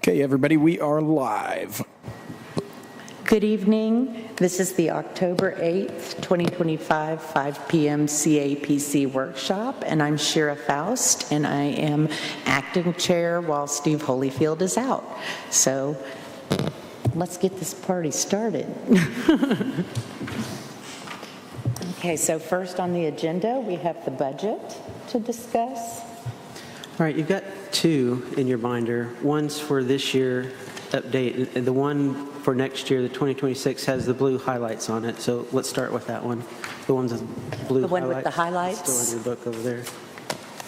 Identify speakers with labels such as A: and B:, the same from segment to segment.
A: Okay, everybody, we are live.
B: Good evening. This is the October 8th, 2025, 5 p.m. CAPC Workshop, and I'm Shira Faust, and I am acting chair while Steve Holyfield is out. So let's get this party started. Okay, so first on the agenda, we have the budget to discuss.
C: All right, you've got two in your binder. One's for this year update, and the one for next year, the 2026, has the blue highlights on it. So let's start with that one. The one with the blue highlights.
B: The one with the highlights?
C: Still in your book over there.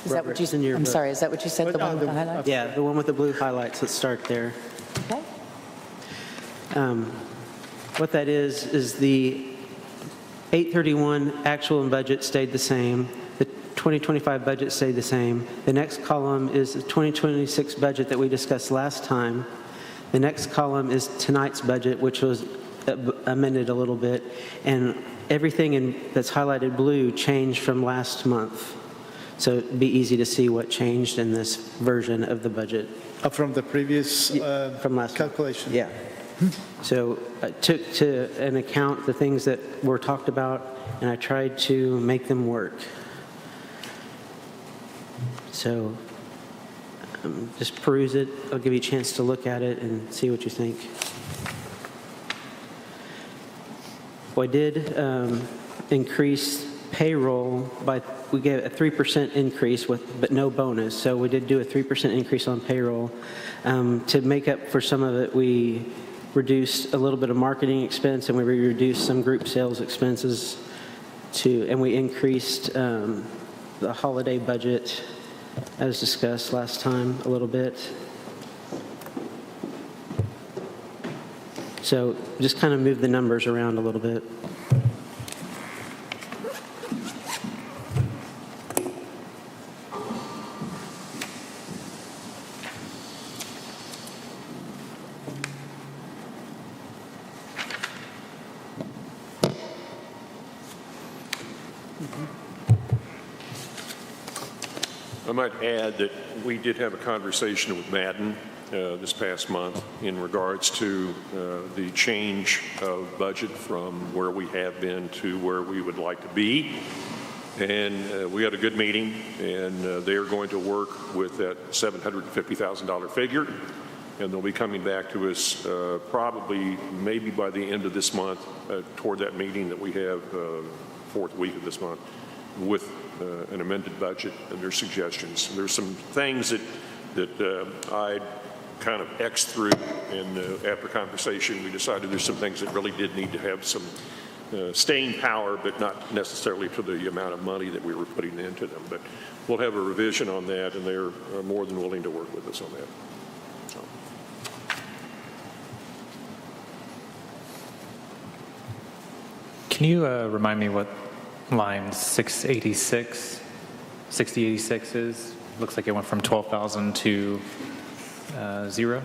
B: Is that what you said? I'm sorry, is that what you said, the one with the highlights?
C: Yeah, the one with the blue highlights. Let's start there.
B: Okay.
C: What that is the 831 actual and budget stayed the same. The 2025 budget stayed the same. The next column is the 2026 budget that we discussed last time. The next column is tonight's budget, which was amended a little bit, and everything that's highlighted blue changed from last month. So it'd be easy to see what changed in this version of the budget.
D: From the previous
C: from last
D: calculation?
C: Yeah. So I took to an account the things that were talked about, and I tried to make them work. So just peruse it. I'll give you a chance to look at it and see what you think. Well, I did increase payroll by, we gave a 3% increase but no bonus. So we did do a 3% increase on payroll. To make up for some of it, we reduced a little bit of marketing expense, and we reduced some group sales expenses and we increased the holiday budget as discussed last time a little bit. So just kind of move the numbers around a little bit.
E: I might add that we did have a conversation with Madden this past month in regards to the change of budget from where we have been to where we would like to be. And we had a good meeting, and they're going to work with that $750,000 figure. And they'll be coming back to us probably maybe by the end of this month toward that meeting that we have fourth week of this month with an amended budget and their suggestions. There's some things that I kind of X'd through, and after conversation we decided there's some things that really did need to have some staying power, but not necessarily to the amount of money that we were putting into them. But we'll have a revision on that, and they're more than willing to work with us on that. So.
F: Can you remind me what line 6086 is? Looks like it went from 12,000 to 0.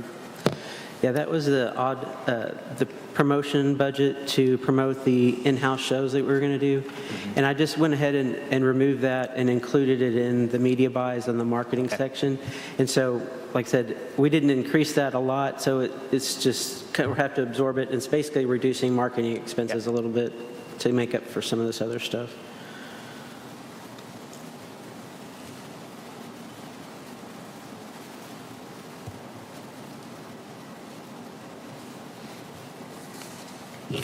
C: Yeah, that was the promotion budget to promote the in-house shows that we were going to do. And I just went ahead and removed that and included it in the media buys and the marketing section. And so, like I said, we didn't increase that a lot, so it's just kind of have to absorb it. It's basically reducing marketing expenses a little bit to make up for some of this other stuff.
G: I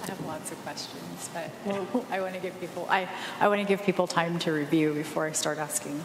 G: have lots of questions, but I want to give people I want to give people time to review before I start asking.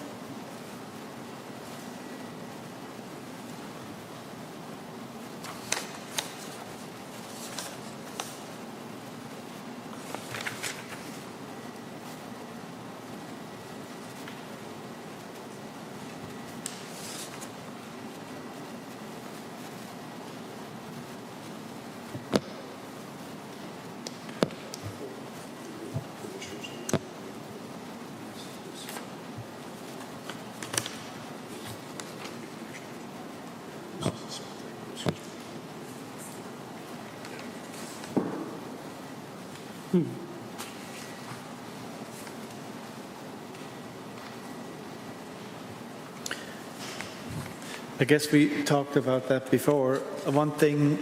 D: I guess we talked about that before. One thing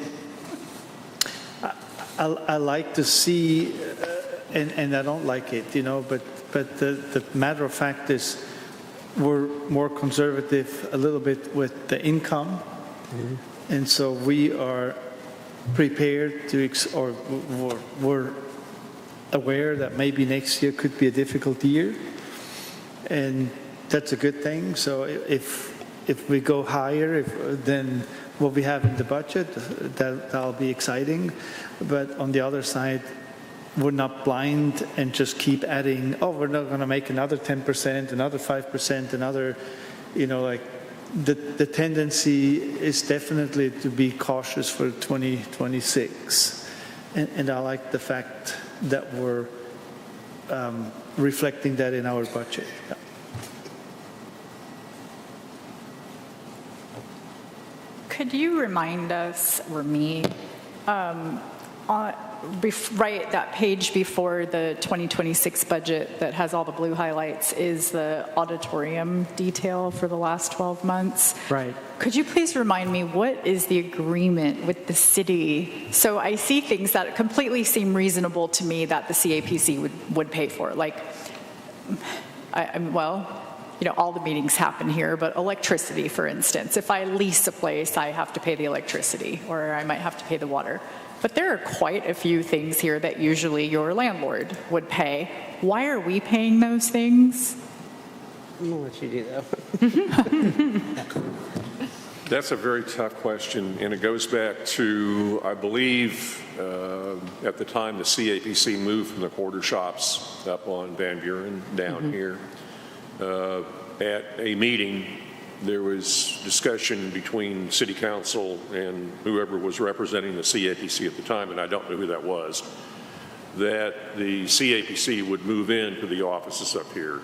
D: I like to see, and I don't like it, but the matter of fact is we're more conservative a little bit with the income. And so we are prepared to, or we're aware that maybe next year could be a difficult year. And that's a good thing. So if we go higher than what we have in the budget, that'll be exciting. But on the other side, we're not blind and just keep adding, we're not going to make another 10%, another 5%, another, like the tendency is definitely to be cautious for 2026. And I like the fact that we're reflecting that in our budget. Yeah.
G: Could you remind us, or me, right, that page before the 2026 budget that has all the blue highlights is the auditorium detail for the last 12 months?
C: Right.
G: Could you please remind me, what is the agreement with the city? So I see things that completely seem reasonable to me that the CAPC would pay for. Like, all the meetings happen here, but electricity, for instance. If I lease a place, I have to pay the electricity, or I might have to pay the water. But there are quite a few things here that usually your landlord would pay. Why are we paying those things?
C: I'm going to let you do that.
E: That's a very tough question, and it goes back to, I believe, at the time the CAPC moved from the quarter shops up on Van Buren down here. At a meeting, there was discussion between City Council and whoever was representing the CAPC at the time, and I don't know who that was, that the CAPC would move into the offices up here,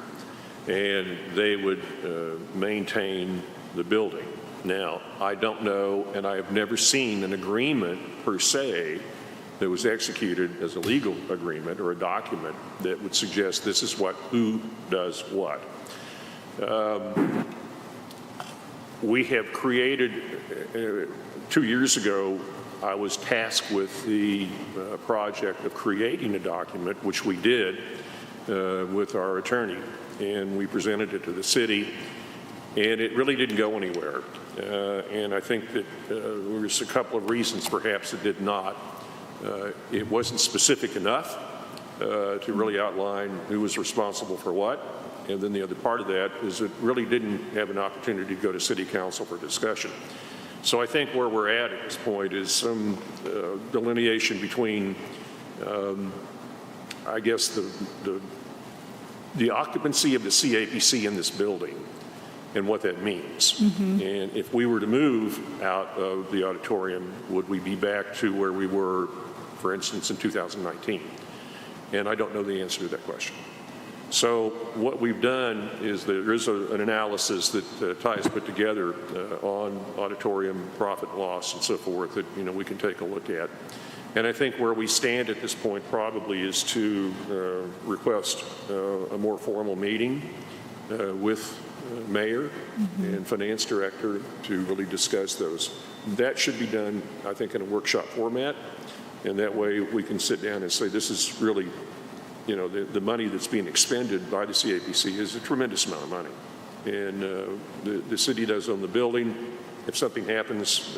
E: and they would maintain the building. Now, I don't know, and I have never seen an agreement per se that was executed as a legal agreement or a document that would suggest this is who does what. We have created, 2 years ago, I was tasked with the project of creating a document, which we did with our attorney, and we presented it to the city, and it really didn't go anywhere. And I think that there was a couple of reasons perhaps it did not. It wasn't specific enough to really outline who was responsible for what. And then the other part of that is it really didn't have an opportunity to go to City Council for discussion. So I think where we're at this point is some delineation between, I guess, the occupancy of the CAPC in this building and what that means. And if we were to move out of the auditorium, would we be back to where we were, for instance, in 2019? And I don't know the answer to that question. So what we've done is there is an analysis that Ty has put together on auditorium profit and loss and so forth that we can take a look at. And I think where we stand at this point probably is to request a more formal meeting with mayor and finance director to really discuss those. That should be done, I think, in a workshop format, and that way we can sit down and say this is really, the money that's being expended by the CAPC is a tremendous amount of money. And the city does own the building. If something happens,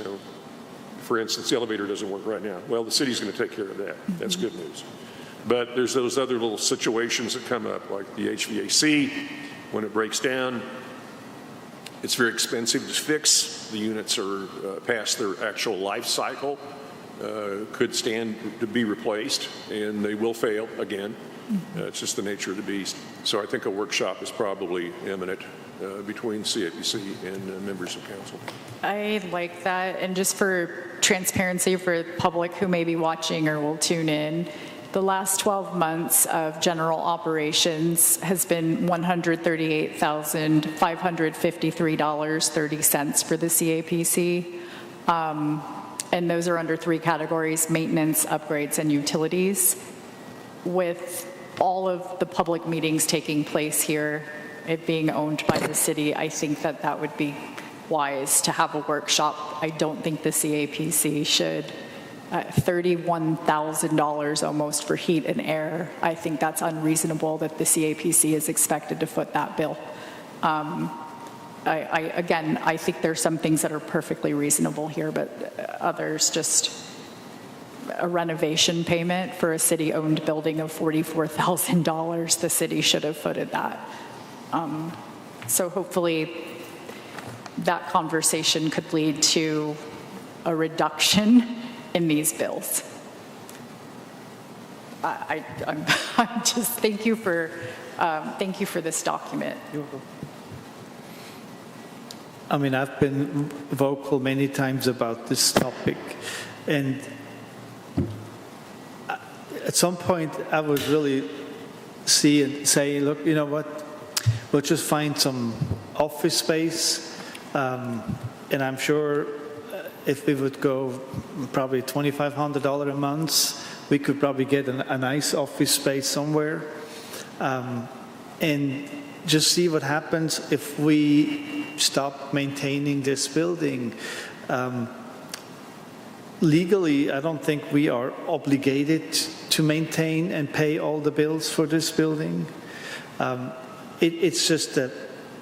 E: for instance, the elevator doesn't work right now, well, the city's going to take care of that. That's good news. But there's those other little situations that come up, like the HVAC. When it breaks down, it's very expensive to fix. The units are past their actual life cycle, could stand to be replaced, and they will fail again. It's just the nature of the beast. So I think a workshop is probably imminent between CAPC and members of council.
G: I like that. And just for transparency for the public who may be watching or will tune in, the last 12 months of general operations has been $138,553.30 for the CAPC. And those are under 3 categories: maintenance, upgrades, and utilities. With all of the public meetings taking place here, it being owned by the city, I think that would be wise to have a workshop. I don't think the CAPC should, $31,000 almost for heat and air. I think that's unreasonable that the CAPC is expected to foot that bill. Again, I think there's some things that are perfectly reasonable here, but others just, a renovation payment for a city-owned building of $44,000, the city should have footed that. So hopefully that conversation could lead to a reduction in these bills. I'm just, thank you for this document.
D: I mean, I've been vocal many times about this topic, and at some point I would really see and say, look, you know what, we'll just find some office space, and I'm sure if we would go probably $2,500 a month, we could probably get a nice office space somewhere, and just see what happens if we stop maintaining this building. Legally, I don't think we are obligated to maintain and pay all the bills for this building. It's just an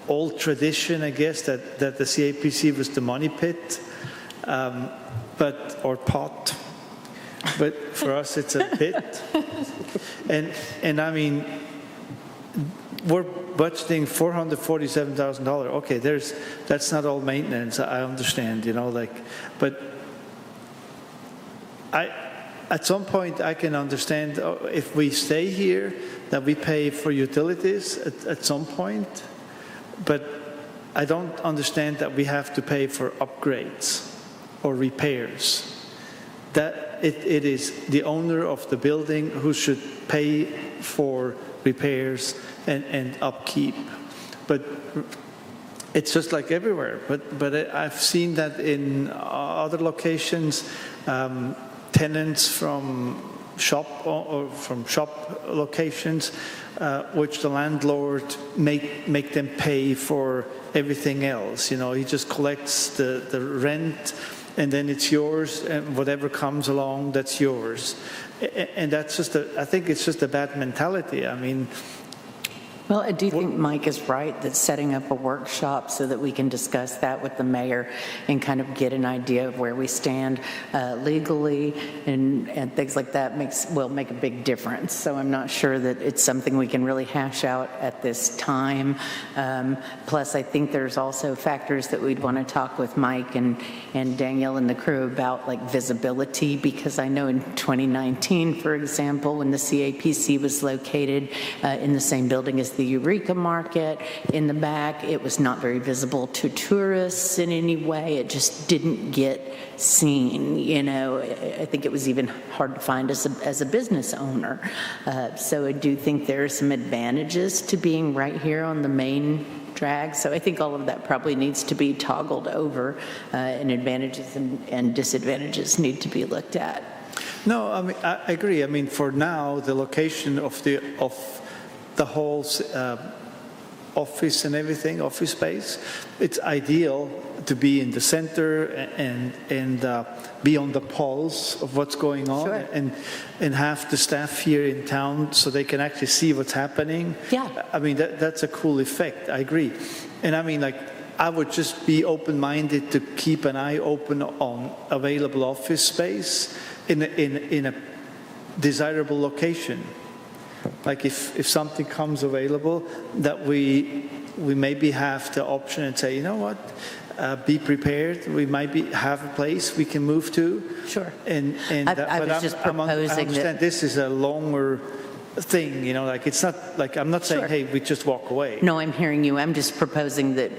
D: old tradition, I guess, that the CAPC was the money pit, or pot. But for us, it's a pit. And I mean, we're budgeting $447,000. Okay, that's not all maintenance. I understand, but at some point I can understand if we stay here that we pay for utilities at some point, but I don't understand that we have to pay for upgrades or repairs. That it is the owner of the building who should pay for repairs and upkeep. But it's just like everywhere. But I've seen that in other locations, tenants from shop locations, which the landlord make them pay for everything else. He just collects the rent, and then it's yours, and whatever comes along, that's yours. And that's just I think it's just a bad mentality. I mean,
B: Well, I do think Mike is right that setting up a workshop so that we can discuss that with the mayor and kind of get an idea of where we stand legally and things like that will make a big difference. So I'm not sure that it's something we can really hash out at this time. Plus, I think there's also factors that we'd want to talk with Mike and Danielle and the crew about, like visibility, because I know in 2019, for example, when the CAPC was located in the same building as the Eureka Market in the back, it was not very visible to tourists in any way. It just didn't get seen. I think it was even hard to find as a business owner. So I do think there are some advantages to being right here on the main drag. So I think all of that probably needs to be toggled over, and advantages and disadvantages need to be looked at.
D: No, I mean, I agree. I mean, for now, the location of the whole office and everything, office space, it's ideal to be in the center and be on the pulse of what's going on.
B: Sure.
D: and have the staff here in town so they can actually see what's happening.
B: Yeah.
D: I mean, that's a cool effect. I agree. And I mean, like, I would just be open-minded to keep an eye open on available office space in a desirable location. Like if something comes available, that we maybe have the option and say, you know what, be prepared. We might have a place we can move to.
B: Sure.
D: And
B: I was just proposing
D: I understand
B: that
D: this is a longer thing, like it's not like I'm not saying,
B: Sure.
D: hey, we just walk away.
B: No, I'm hearing you. I'm just proposing that,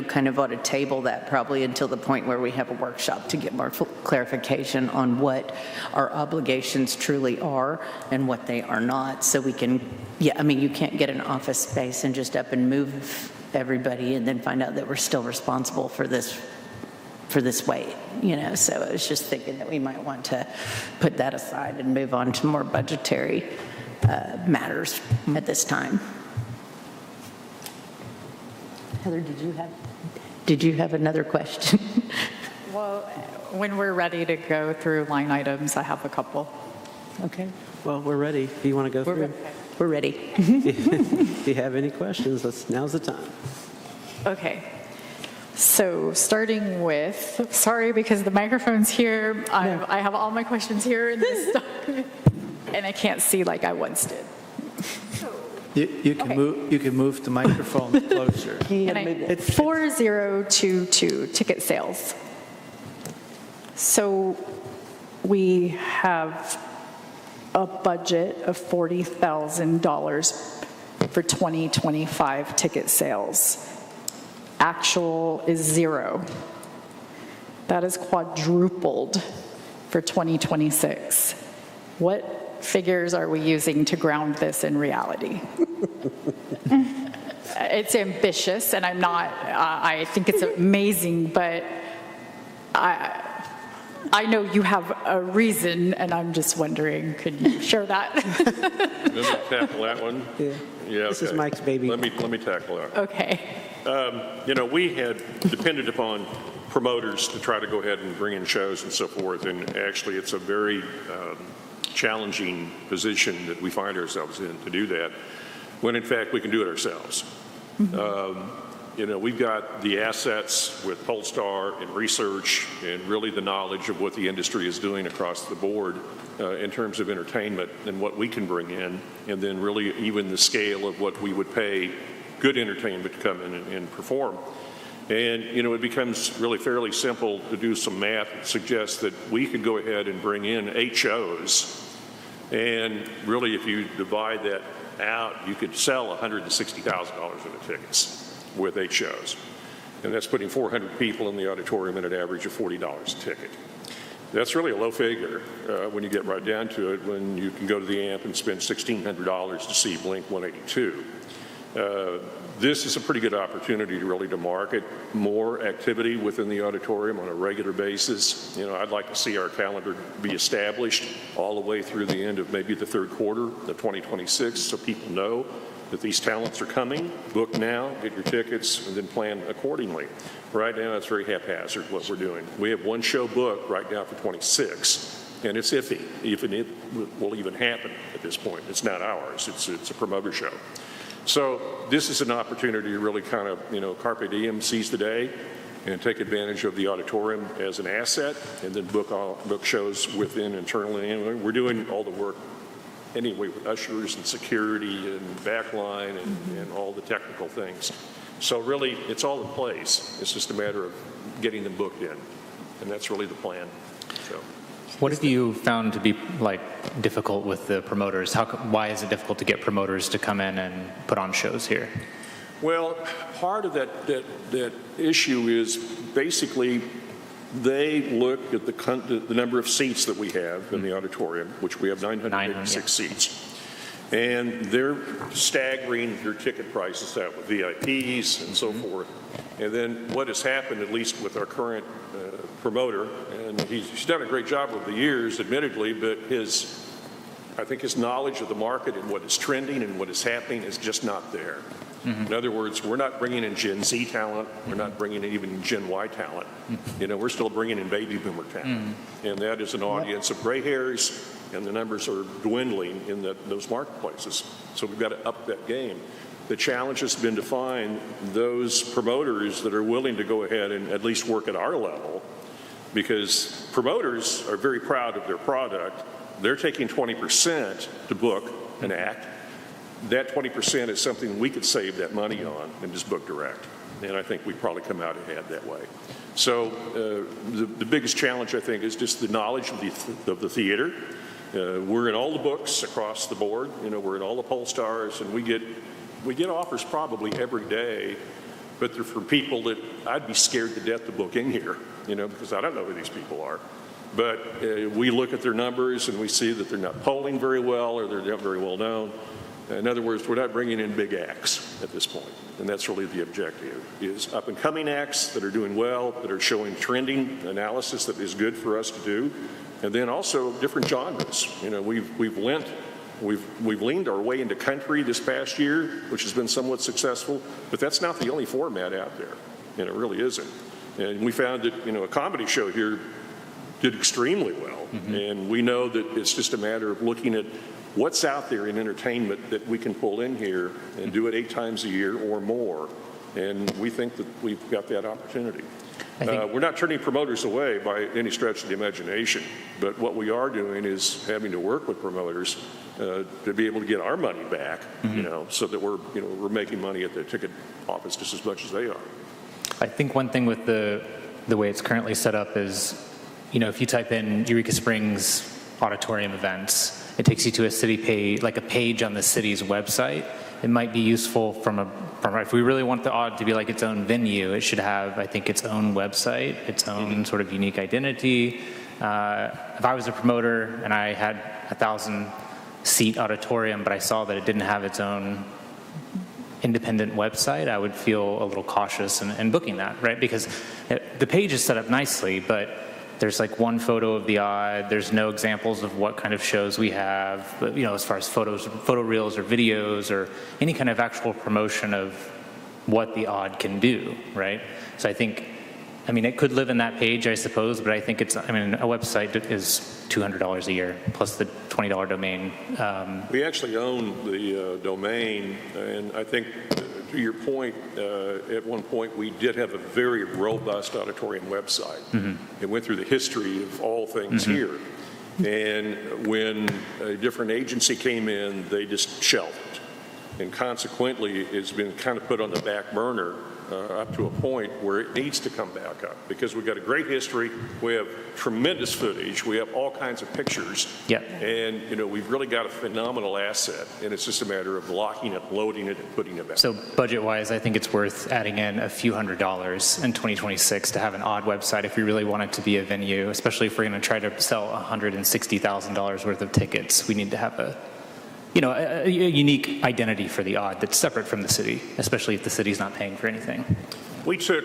B: kind of ought to table that probably until the point where we have a workshop to get more clarification on what our obligations truly are and what they are not. So we can, you can't get an office space and just up and move everybody and then find out that we're still responsible for this weight, So I was just thinking that we might want to put that aside and move on to more budgetary matters at this time. Heather, did you have? Did you have another question?
G: Well, when we're ready to go through line items, I have a couple.
B: Okay.
C: Well, we're ready. If you want to go through.
B: We're ready.
C: If you have any questions, now's the time.
G: Okay. So starting with, sorry, because the microphone's here, I have all my questions here in this document, and I can't see like I once did.
D: You can move the microphone closer.
G: It's 4022 ticket sales. So we have a budget of $40,000 for 2025 ticket sales. Actual is 0. That is quadrupled for 2026. What figures are we using to ground this in reality? It's ambitious, and I think it's amazing, but I know you have a reason, and I'm just wondering, could you share that?
E: Let me tackle that one.
C: Yeah. This is Mike's baby.
E: Let me tackle that.
G: Okay.
E: We had depended upon promoters to try to go ahead and bring in shows and so forth, and actually it's a very challenging position that we find ourselves in to do that, when in fact we can do it ourselves. We've got the assets with Polestar and research and really the knowledge of what the industry is doing across the board in terms of entertainment and what we can bring in, and then really even the scale of what we would pay good entertainment to come in and perform. And, it becomes really fairly simple to do some math that suggests that we could go ahead and bring in 8 shows, and really if you divide that out, you could sell $160,000 worth of tickets with 8 shows. And that's putting 400 people in the auditorium at an average of $40 a ticket. That's really a low figure when you get right down to it, when you can go to the amp and spend $1,600 to see Blink 182. This is a pretty good opportunity to market more activity within the auditorium on a regular basis. I'd like to see our calendar be established all the way through the end of maybe the third quarter of 2026, so people know that these talents are coming. Book now, get your tickets, and then plan accordingly. Right now, it's very haphazard what we're doing. We have 1 show booked right now for 26, and it's iffy, even it will even happen at this point. It's not ours, it's a promoter show. So this is an opportunity to really kind of, carpe diem, seize the day, and take advantage of the auditorium as an asset, and then book shows within internally. And we're doing all the work anyway with ushers and security and backline and all the technical things. So really, it's all in place. It's just a matter of getting them booked in, and that's really the plan. So.
F: What have you found to be difficult with the promoters? Why is it difficult to get promoters to come in and put on shows here?
E: Well, part of that issue is basically they look at the number of seats that we have in the auditorium, which we have 986 seats. And they're staggering their ticket prices out with VIPs and so forth. And then what has happened, at least with our current promoter, and he's done a great job over the years, admittedly, but I think his knowledge of the market and what is trending and what is happening is just not there. In other words, we're not bringing in Gen Z talent. We're not bringing in even Gen Y talent. We're still bringing in baby boomer talent. And that is an audience of gray hairs, and the numbers are dwindling in those marketplaces. So we've got to up that game. The challenge has been to find those promoters that are willing to go ahead and at least work at our level, because promoters are very proud of their product. They're taking 20% to book an act. That 20% is something we could save that money on and just book direct. And I think we'd probably come out ahead that way. So the biggest challenge, I think, is just the knowledge of the theater. We're in all the books across the board. We're in all the Polestars, and we get offers probably every day, but they're for people that I'd be scared to death to book in here, because I don't know who these people are. But we look at their numbers and we see that they're not polling very well, or they're not very well known. In other words, we're not bringing in big acts at this point, and that's really the objective, is up-and-coming acts that are doing well, that are showing trending analysis that is good for us to do, and then also different genres. We've leaned our way into country this past year, which has been somewhat successful, but that's not the only format out there. and it really isn't. And we found that, a comedy show here did extremely well. And we know that it's just a matter of looking at what's out there in entertainment that we can pull in here and do it 8 times a year or more. And we think that we've got that opportunity. We're not turning promoters away by any stretch of the imagination, but what we are doing is having to work with promoters to be able to get our money back, so that we're making money at the ticket office just as much as they are.
F: I think one thing with the way it's currently set up is, if you type in Eureka Springs auditorium events, it takes you to a city page, like a page on the city's website. It might be useful if we really want the Aud to be like its own venue, it should have, I think, its own website, its own sort of unique identity. If I was a promoter and I had a 1,000-seat auditorium, but I saw that it didn't have its own independent website, I would feel a little cautious in booking that, right? Because the page is set up nicely, but there's like one photo of the Aud. There's no examples of what kind of shows we have, but, as far as photo reels or videos or any kind of actual promotion of what the Aud can do, right? So I think, it could live in that page, I suppose, but I think a website is $200 a year plus the $20 domain.
E: We actually own the domain, and I think, to your point, at one point we did have a very robust auditorium website. It went through the history of all things here. And when a different agency came in, they just shelved it. And consequently, it's been kind of put on the back burner up to a point where it needs to come back up, because we've got a great history, we have tremendous footage, we have all kinds of pictures, and we've really got a phenomenal asset, and it's just a matter of locking it, loading it, and putting it back.
F: So budget-wise, I think it's worth adding in a few $100s in 2026 to have an Aud website if we really want it to be a venue, especially if we're going to try to sell $160,000 worth of tickets. We need to have a unique identity for the Aud that's separate from the city, especially if the city's not paying for anything.
E: We took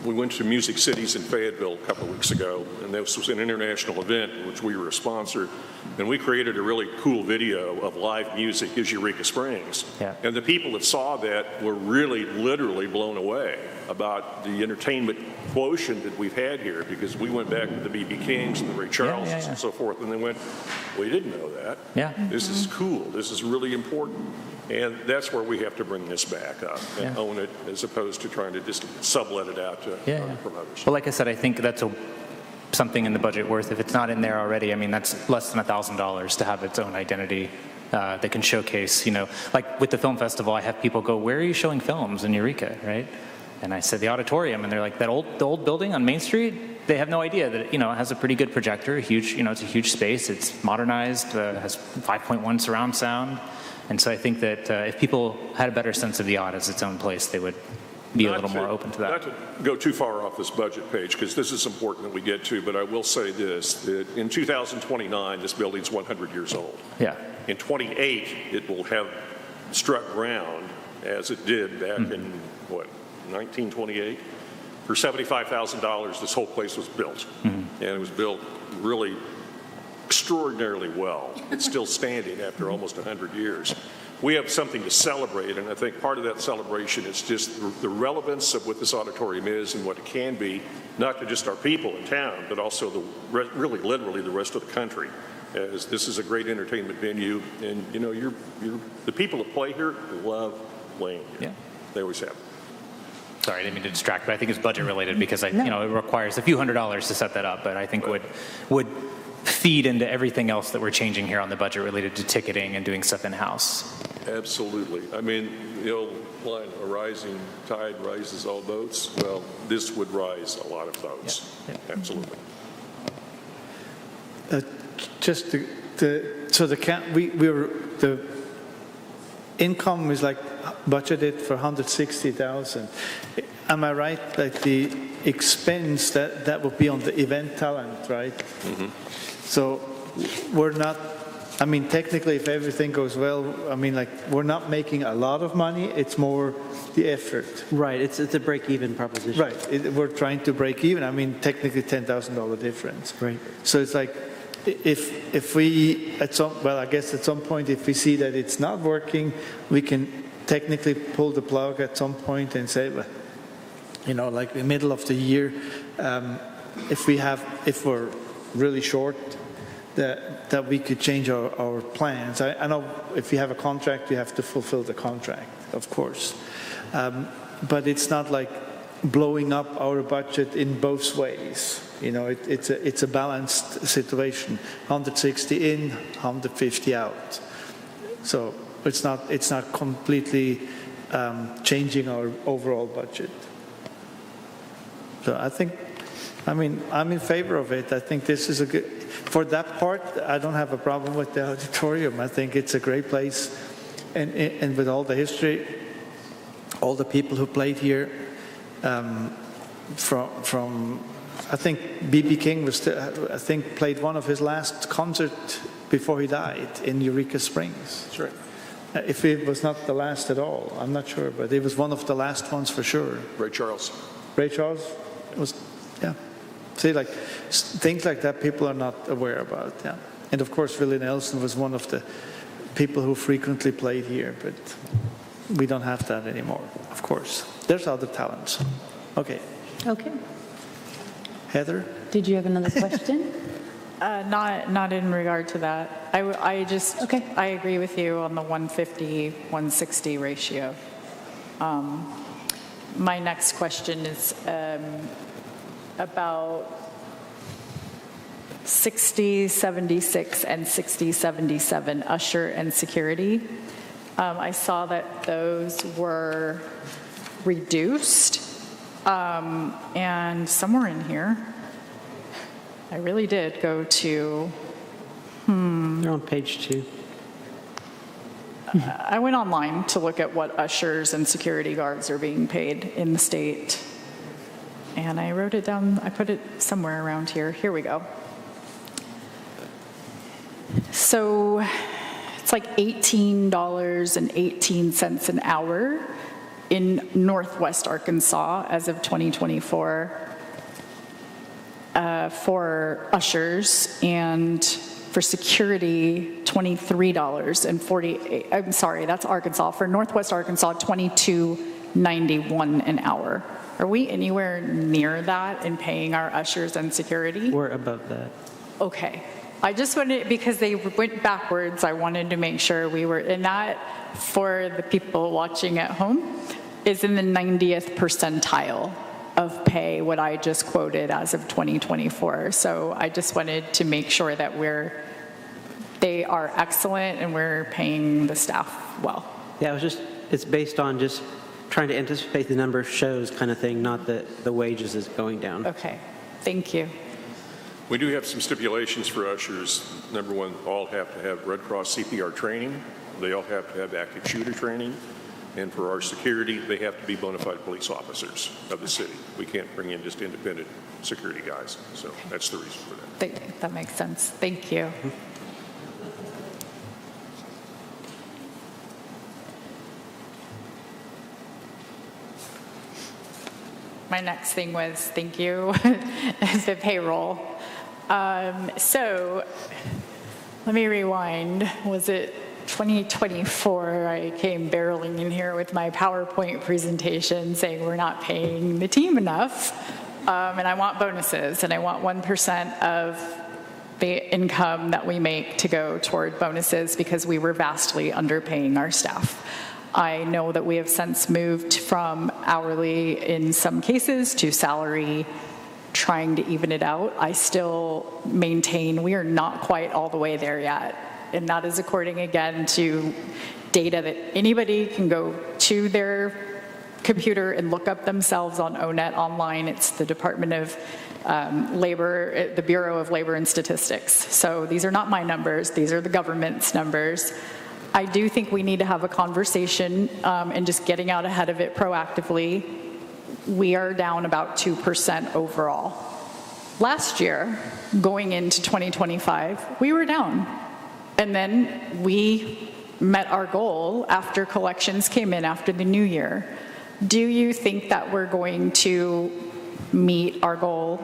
E: we went to Music Cities in Fayetteville a couple of weeks ago, and this was an international event in which we were a sponsor, and we created a really cool video of live music at Eureka Springs. And the people that saw that were really literally blown away about the entertainment quotient that we've had here, because we went back to the B.B. Kings and the Ray Charleses and so forth, and they went, we didn't know that. This is cool. This is really important. And that's where we have to bring this back up and own it, as opposed to trying to just sublet it out to other promoters.
F: Well, like I said, I think that's something in the budget worth. If it's not in there already, that's less than $1,000 to have its own identity that can showcase, like with the film festival, I have people go, where are you showing films in Eureka, right? And I said, the auditorium, and they're like, the old building on Main Street? They have no idea that it has a pretty good projector, huge, it's a huge space, it's modernized, has 5.1 surround sound. And so I think that if people had a better sense of the Aud as its own place, they would be a little more open to that.
E: Not to go too far off this budget page, because this is important that we get to, but I will say this, that in 2029, this building's 100 years old. In 28, it will have struck ground, as it did back in, 1928? For $75,000, this whole place was built. And it was built really extraordinarily well. It's still standing after almost 100 years. We have something to celebrate, and I think part of that celebration is just the relevance of what this auditorium is and what it can be, not to just our people in town, but also really literally the rest of the country. As this is a great entertainment venue, and the people that play here love playing here. They always have.
F: Sorry, I didn't mean to distract, but I think it's budget related, because it requires a few $100s to set that up, but I think would feed into everything else that we're changing here on the budget related to ticketing and doing stuff in-house.
E: Absolutely. The old line, a rising tide rises all boats. Well, this would rise a lot of boats. Absolutely.
D: The income is like budgeted for 160,000. Am I right? Like the expense that would be on the event talent, right? So we're not. Technically, if everything goes well, we're not making a lot of money. It's more the effort.
C: Right. It's a break-even proposition.
D: Right. We're trying to break even. Technically, $10,000 difference.
C: Right.
D: So it's like, if we at some point, if we see that it's not working, we can technically pull the plug at some point and say, well, you know, like the middle of the year, if we're really short, that we could change our plans. I know if you have a contract, you have to fulfill the contract, of course. But it's not like blowing up our budget in both ways. You know, it's a balanced situation. 160 in, 150 out. So it's not completely changing our overall budget. So I'm in favor of it. I think this is a good, for that part, I don't have a problem with the auditorium. I think it's a great place. And with all the history, all the people who played here, from I think B.B. King played one of his last concerts before he died in Eureka Springs.
E: That's right.
D: If it was not the last at all, I'm not sure, but it was one of the last ones for sure.
E: Ray Charles.
D: Ray Charles was, yeah. See, like things like that, people are not aware about. Yeah, and of course, Willie Nelson was one of the people who frequently played here, but we don't have that anymore. Of course, there's other talents. Okay.
B: Okay.
D: Heather?
B: Did you have another question?
G: Not in regard to that. I just,
B: Okay.
G: I agree with you on the 150-160 ratio. My next question is about 6076 and 6077, usher and security. I saw that those were reduced, and somewhere in here, I really did go to,
C: They're on page 2.
G: I went online to look at what ushers and security guards are being paid in the state. And I wrote it down, I put it somewhere around here. Here we go. So it's like $18.18 an hour in Northwest Arkansas as of 2024 for ushers, and for security, $23.48. I'm sorry, that's Arkansas. For Northwest Arkansas, $22.91 an hour. Are we anywhere near that in paying our ushers and security?
C: We're above that.
G: Okay. I just wanted, because they went backwards, I wanted to make sure we were, and that, for the people watching at home, is in the 90th percentile of pay, what I just quoted as of 2024. So I just wanted to make sure that they are excellent and we're paying the staff well.
C: Yeah, it's based on just trying to anticipate the number of shows kind of thing, not that the wages is going down.
G: Okay, thank you.
E: We do have some stipulations for ushers. Number one, all have to have Red Cross CPR training. They all have to have active shooter training. And for our security, they have to be bona fide police officers of the city. We can't bring in just independent security guys. So that's the reason for that.
G: That makes sense. Thank you. My next thing was, thank you, the payroll. So let me rewind. Was it 2024, I came barreling in here with my PowerPoint presentation saying we're not paying the team enough, and I want bonuses, and I want 1% of the income that we make to go toward bonuses because we were vastly underpaying our staff. I know that we have since moved from hourly in some cases to salary, trying to even it out. I still maintain we are not quite all the way there yet. And that is according, again, to data that anybody can go to their computer and look up themselves on ONET online. It's the Department of Labor, the Bureau of Labor and Statistics. So these are not my numbers. These are the government's numbers. I do think we need to have a conversation and just getting out ahead of it proactively. We are down about 2% overall. Last year, going into 2025, we were down. And then we met our goal after collections came in after the new year. Do you think that we're going to meet our goal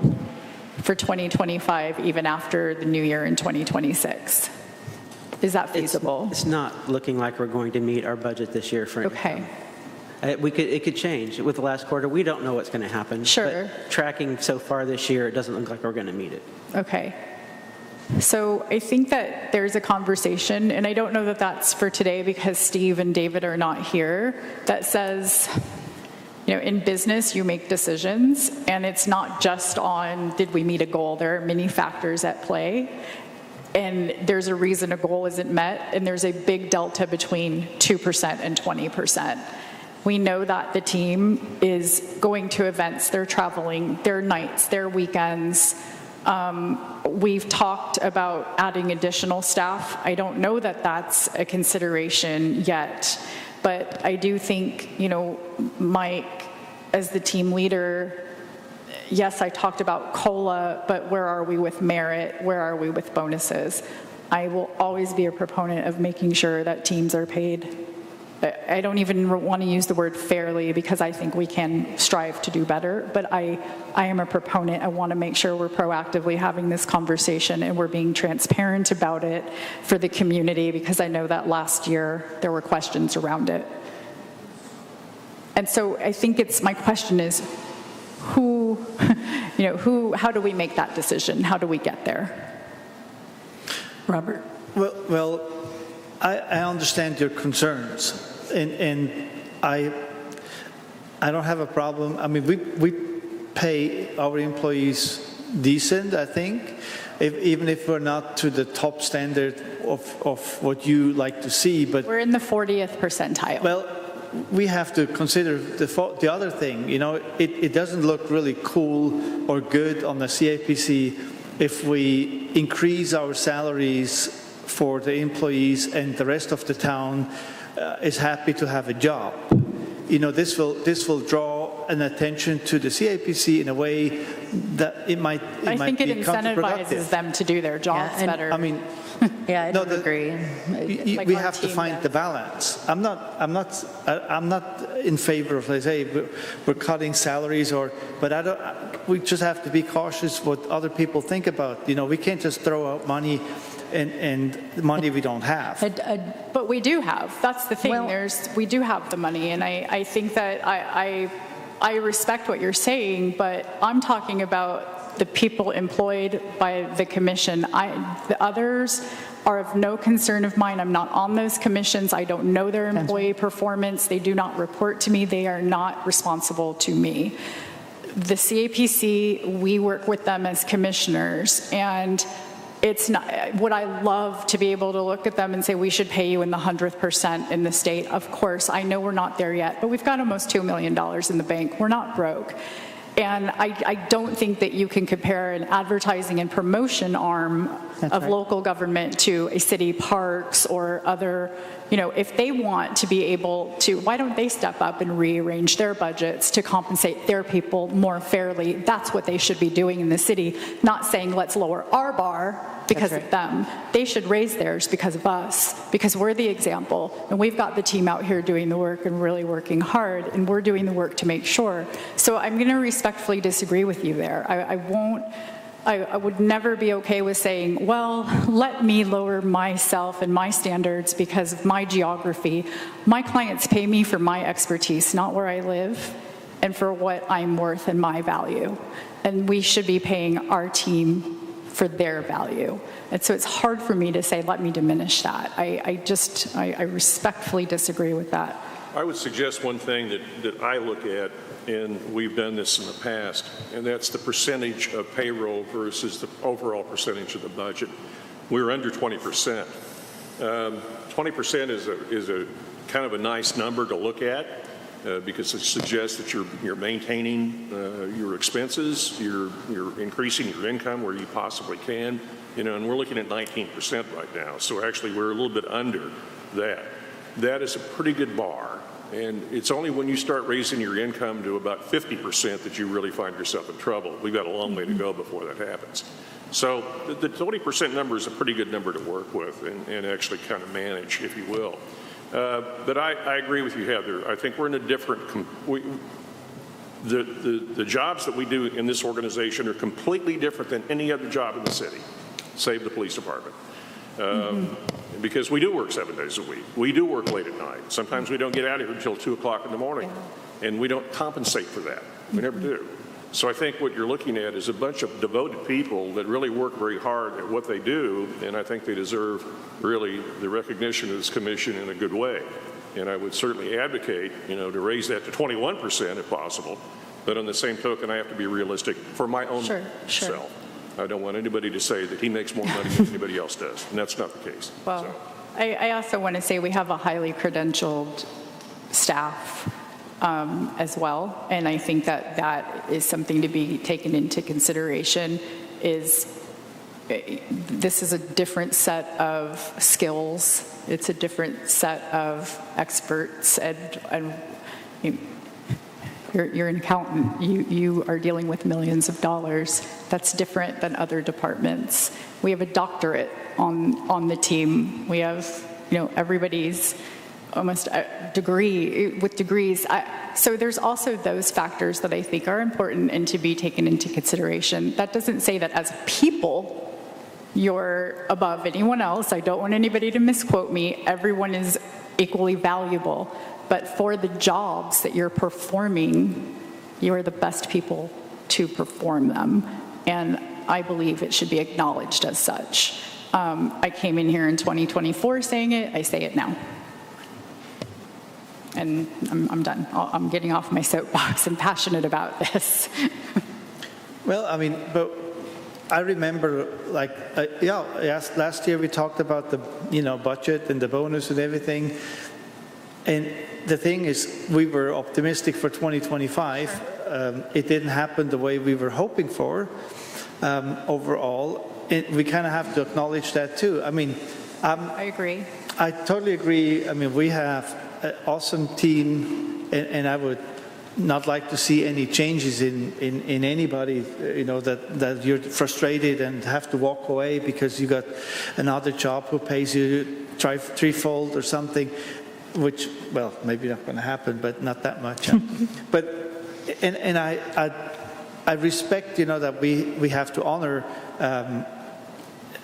G: for 2025 even after the new year in 2026? Is that feasible?
C: It's not looking like we're going to meet our budget this year for income.
G: Okay.
C: It could change. With the last quarter, we don't know what's going to happen.
G: Sure.
C: But tracking so far this year, it doesn't look like we're going to meet it.
G: Okay. So I think that there's a conversation, and I don't know that that's for today because Steve and David are not here, that says, you know, in business, you make decisions, and it's not just on did we meet a goal. There are many factors at play, and there's a reason a goal isn't met, and there's a big delta between 2% and 20%. We know that the team is going to events, they're traveling, their nights, their weekends. We've talked about adding additional staff. I don't know that that's a consideration yet, but I do think, you know, Mike, as the team leader, yes, I talked about COLA, but where are we with merit? Where are we with bonuses? I will always be a proponent of making sure that teams are paid. I don't even want to use the word fairly because I think we can strive to do better, but I am a proponent. I want to make sure we're proactively having this conversation and we're being transparent about it for the community because I know that last year there were questions around it. And so I think my question is who, you know, how do we make that decision? How do we get there?
B: Robert?
D: Well, I understand your concerns, and I don't have a problem. I mean, we pay our employees decent, I think, even if we're not to the top standard of what you like to see. But
G: we're in the 40th percentile.
D: Well, we have to consider the other thing. You know, it doesn't look really cool or good on the CAPC if we increase our salaries for the employees and the rest of the town is happy to have a job. You know, this will draw an attention to the CAPC in a way that it might be counterproductive.
G: I think it incentivizes them to in jobs better.
D: I mean,
B: Yeah, I don't agree.
D: we have to find the balance. I'm not in favor of, let's say, we're cutting salaries but we just have to be cautious what other people think about. You know, we can't just throw out money and money we don't have.
G: But we do have. That's the thing.
B: Well,
G: we do have the money, and I think that I respect what you're saying, but I'm talking about the people employed by the commission. The others are of no concern of mine. I'm not on those commissions. I don't know their employee performance. They do not report to me. They are not responsible to me. The CAPC, we work with them as commissioners, and it's not, would I love to be able to look at them and say we should pay you in the 100% in the state? Of course, I know we're not there yet, but we've got almost $2 million in the bank. We're not broke. And I don't think that you can compare an advertising and promotion arm of local government to a city parks or other, you know, if they want to be able to, why don't they step up and rearrange their budgets to compensate their people more fairly? That's what they should be doing in the city, not saying let's lower our bar because of them. They should raise theirs because of us, because we're the example, and we've got the team out here doing the work and really working hard, and we're doing the work to make sure. So I'm going to respectfully disagree with you there. I would never be okay with saying, well, let me lower myself and my standards because of my geography. My clients pay me for my expertise, not where I live, and for what I'm worth and my value. And we should be paying our team for their value. And so it's hard for me to say, let me diminish that. I respectfully disagree with that.
E: I would suggest one thing that I look at, and we've done this in the past, and that's the percentage of payroll versus the overall percentage of the budget. We're under 20%. 20% is a kind of a nice number to look at because it suggests that you're maintaining your expenses, you're increasing your income where you possibly can, you know, and we're looking at 19% right now. So actually we're a little bit under that. That is a pretty good bar. And it's only when you start raising your income to about 50% that you really find yourself in trouble. We've got a long way to go before that happens. So the 20% number is a pretty good number to work with and actually kind of manage, if you will. But I agree with you, Heather. I think we're in a different, the jobs that we do in this organization are completely different than any other job in the city, save the police department. Because we do work 7 days a week. We do work late at night. Sometimes we don't get out of here until 2 o'clock in the morning, and we don't compensate for that. We never do. So I think what you're looking at is a bunch of devoted people that really work very hard at what they do, and I think they deserve really the recognition of this commission in a good way. And I would certainly advocate, to raise that to 21% if possible. But on the same token, I have to be realistic for my own self. I don't want anybody to say that he makes more money than anybody else does, and that's not the case.
G: Well, I also want to say we have a highly credentialed staff as well, and I think that is something to be taken into consideration. This is a different set of skills. It's a different set of experts, and you're an accountant. You are dealing with millions of dollars. That's different than other departments. We have a doctorate on the team. We have, everybody's almost a degree with degrees. So there's also those factors that I think are important and to be taken into consideration. That doesn't say that as people you're above anyone else. I don't want anybody to misquote me. Everyone is equally valuable. But for the jobs that you're performing, you are the best people to perform them. And I believe it should be acknowledged as such. I came in here in 2024 saying it. I say it now. And I'm done. I'm getting off my soapbox. I'm passionate about this.
D: Well, but I remember, last year we talked about the, budget and the bonus and everything. And the thing is, we were optimistic for 2025. It didn't happen the way we were hoping for overall. We kind of have to acknowledge that too.
G: I agree.
D: I totally agree. We have an awesome team, and I would not like to see any changes in anybody, that you're frustrated and have to walk away because you got another job who pays you threefold or something, which, well, maybe not going to happen, but not that much. But I respect, that we have to honor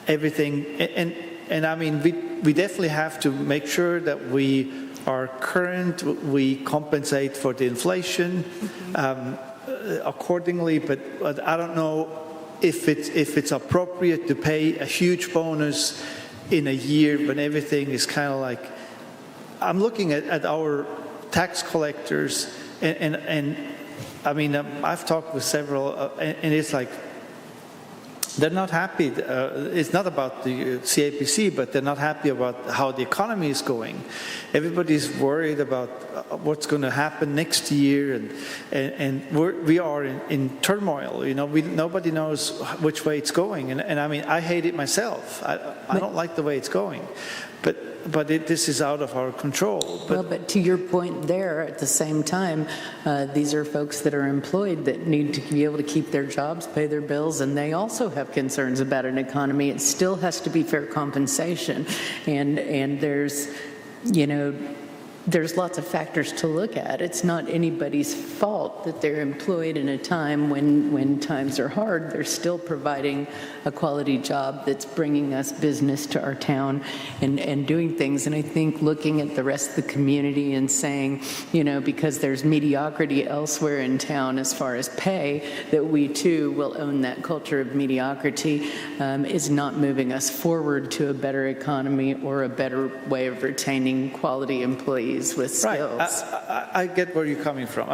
D: everything, and we definitely have to make sure that we are current, we compensate for the inflation accordingly, but I don't know if it's appropriate to pay a huge bonus in a year when everything is kind of like, I'm looking at our tax collectors, and I've talked with several, and it's like, they're not happy. It's not about the CAPC, but they're not happy about how the economy is going. Everybody's worried about what's going to happen next year, and we are in turmoil. Nobody knows which way it's going, and I hate it myself. I don't like the way it's going, but this is out of our control.
B: But to your point there, at the same time, these are folks that are employed that need to be able to keep their jobs, pay their bills, and they also have concerns about an economy. It still has to be fair compensation, and there's lots of factors to look at. It's not anybody's fault that they're employed in a time when times are hard. They're still providing a quality job that's bringing us business to our town and doing things. And I think looking at the rest of the community and saying, because there's mediocrity elsewhere in town as far as pay, that we too will own that culture of mediocrity is not moving us forward to a better economy or a better way of retaining quality employees with skills.
D: Right. I get where you're coming from.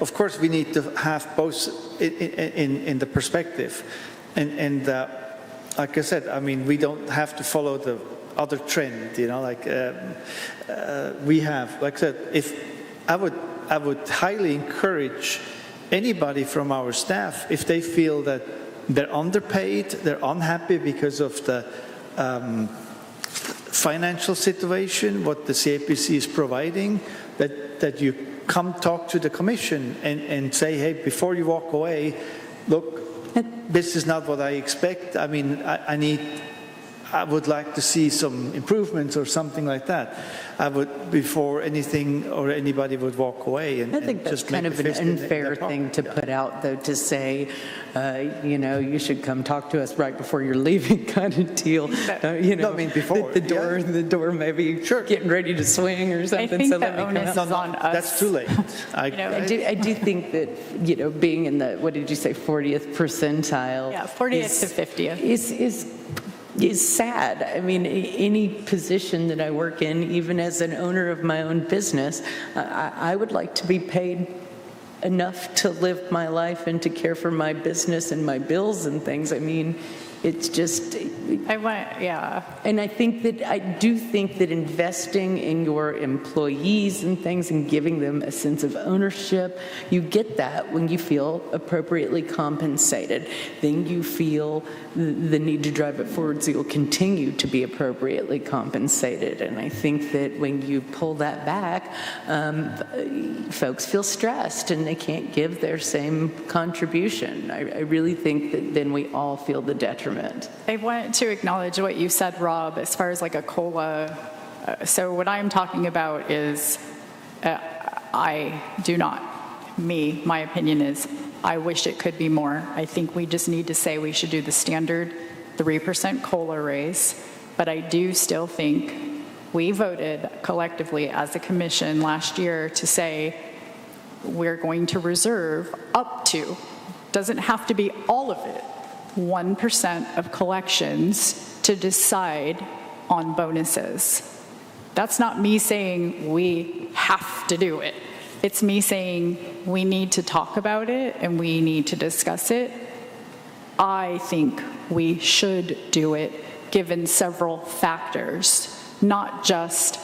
D: Of course, we need to have both in the perspective. And like I said, we don't have to follow the other trend, we have, like I said, I would highly encourage anybody from our staff, if they feel that they're underpaid, they're unhappy because of the financial situation, what the CAPC is providing, that you come talk to the commission and say, hey, before you walk away, look, this is not what I expect. I I would like to see some improvements or something like that. I would, before anything or anybody would walk away and
B: I think that's
D: just
B: kind
D: make
B: of
D: the
B: an
D: fist in
B: unfair
D: their
B: thing
D: pocket.
B: to put out, though, to say, you should come talk to us right before you're leaving, kind of deal.
D: No, I mean, before,
B: the door maybe getting ready to swing or something.
G: I think
B: so
G: the
B: let me come
G: onus
B: out.
G: is on us.
D: That's too late.
B: I do think that, being in the, what did you say, 40th percentile.
G: Yeah, 40th to 50th.
B: Is sad. I mean, any position that I work in, even as an owner of my own business, I would like to be paid enough to live my life and to care for my business and my bills and things. I mean, it's just... And I do think that investing in your employees and things and giving them a sense of ownership, you get that when you feel appropriately compensated. Then you feel the need to drive it forward, so you'll continue to be appropriately compensated. And I think that when you pull that back, folks feel stressed and they can't give their same contribution. I really think that then we all feel the detriment.
G: I want to acknowledge what you said, Rob, as far as like a COLA. So what I'm talking about is my opinion is I wish it could be more. I think we just need to say we should do the standard 3% COLA raise. But I do still think we voted collectively as a commission last year to say we're going to reserve up to, doesn't have to be all of it, 1% of collections to decide on bonuses. That's not me saying we have to do it. It's me saying we need to talk about it and we need to discuss it. I think we should do it given several factors, not just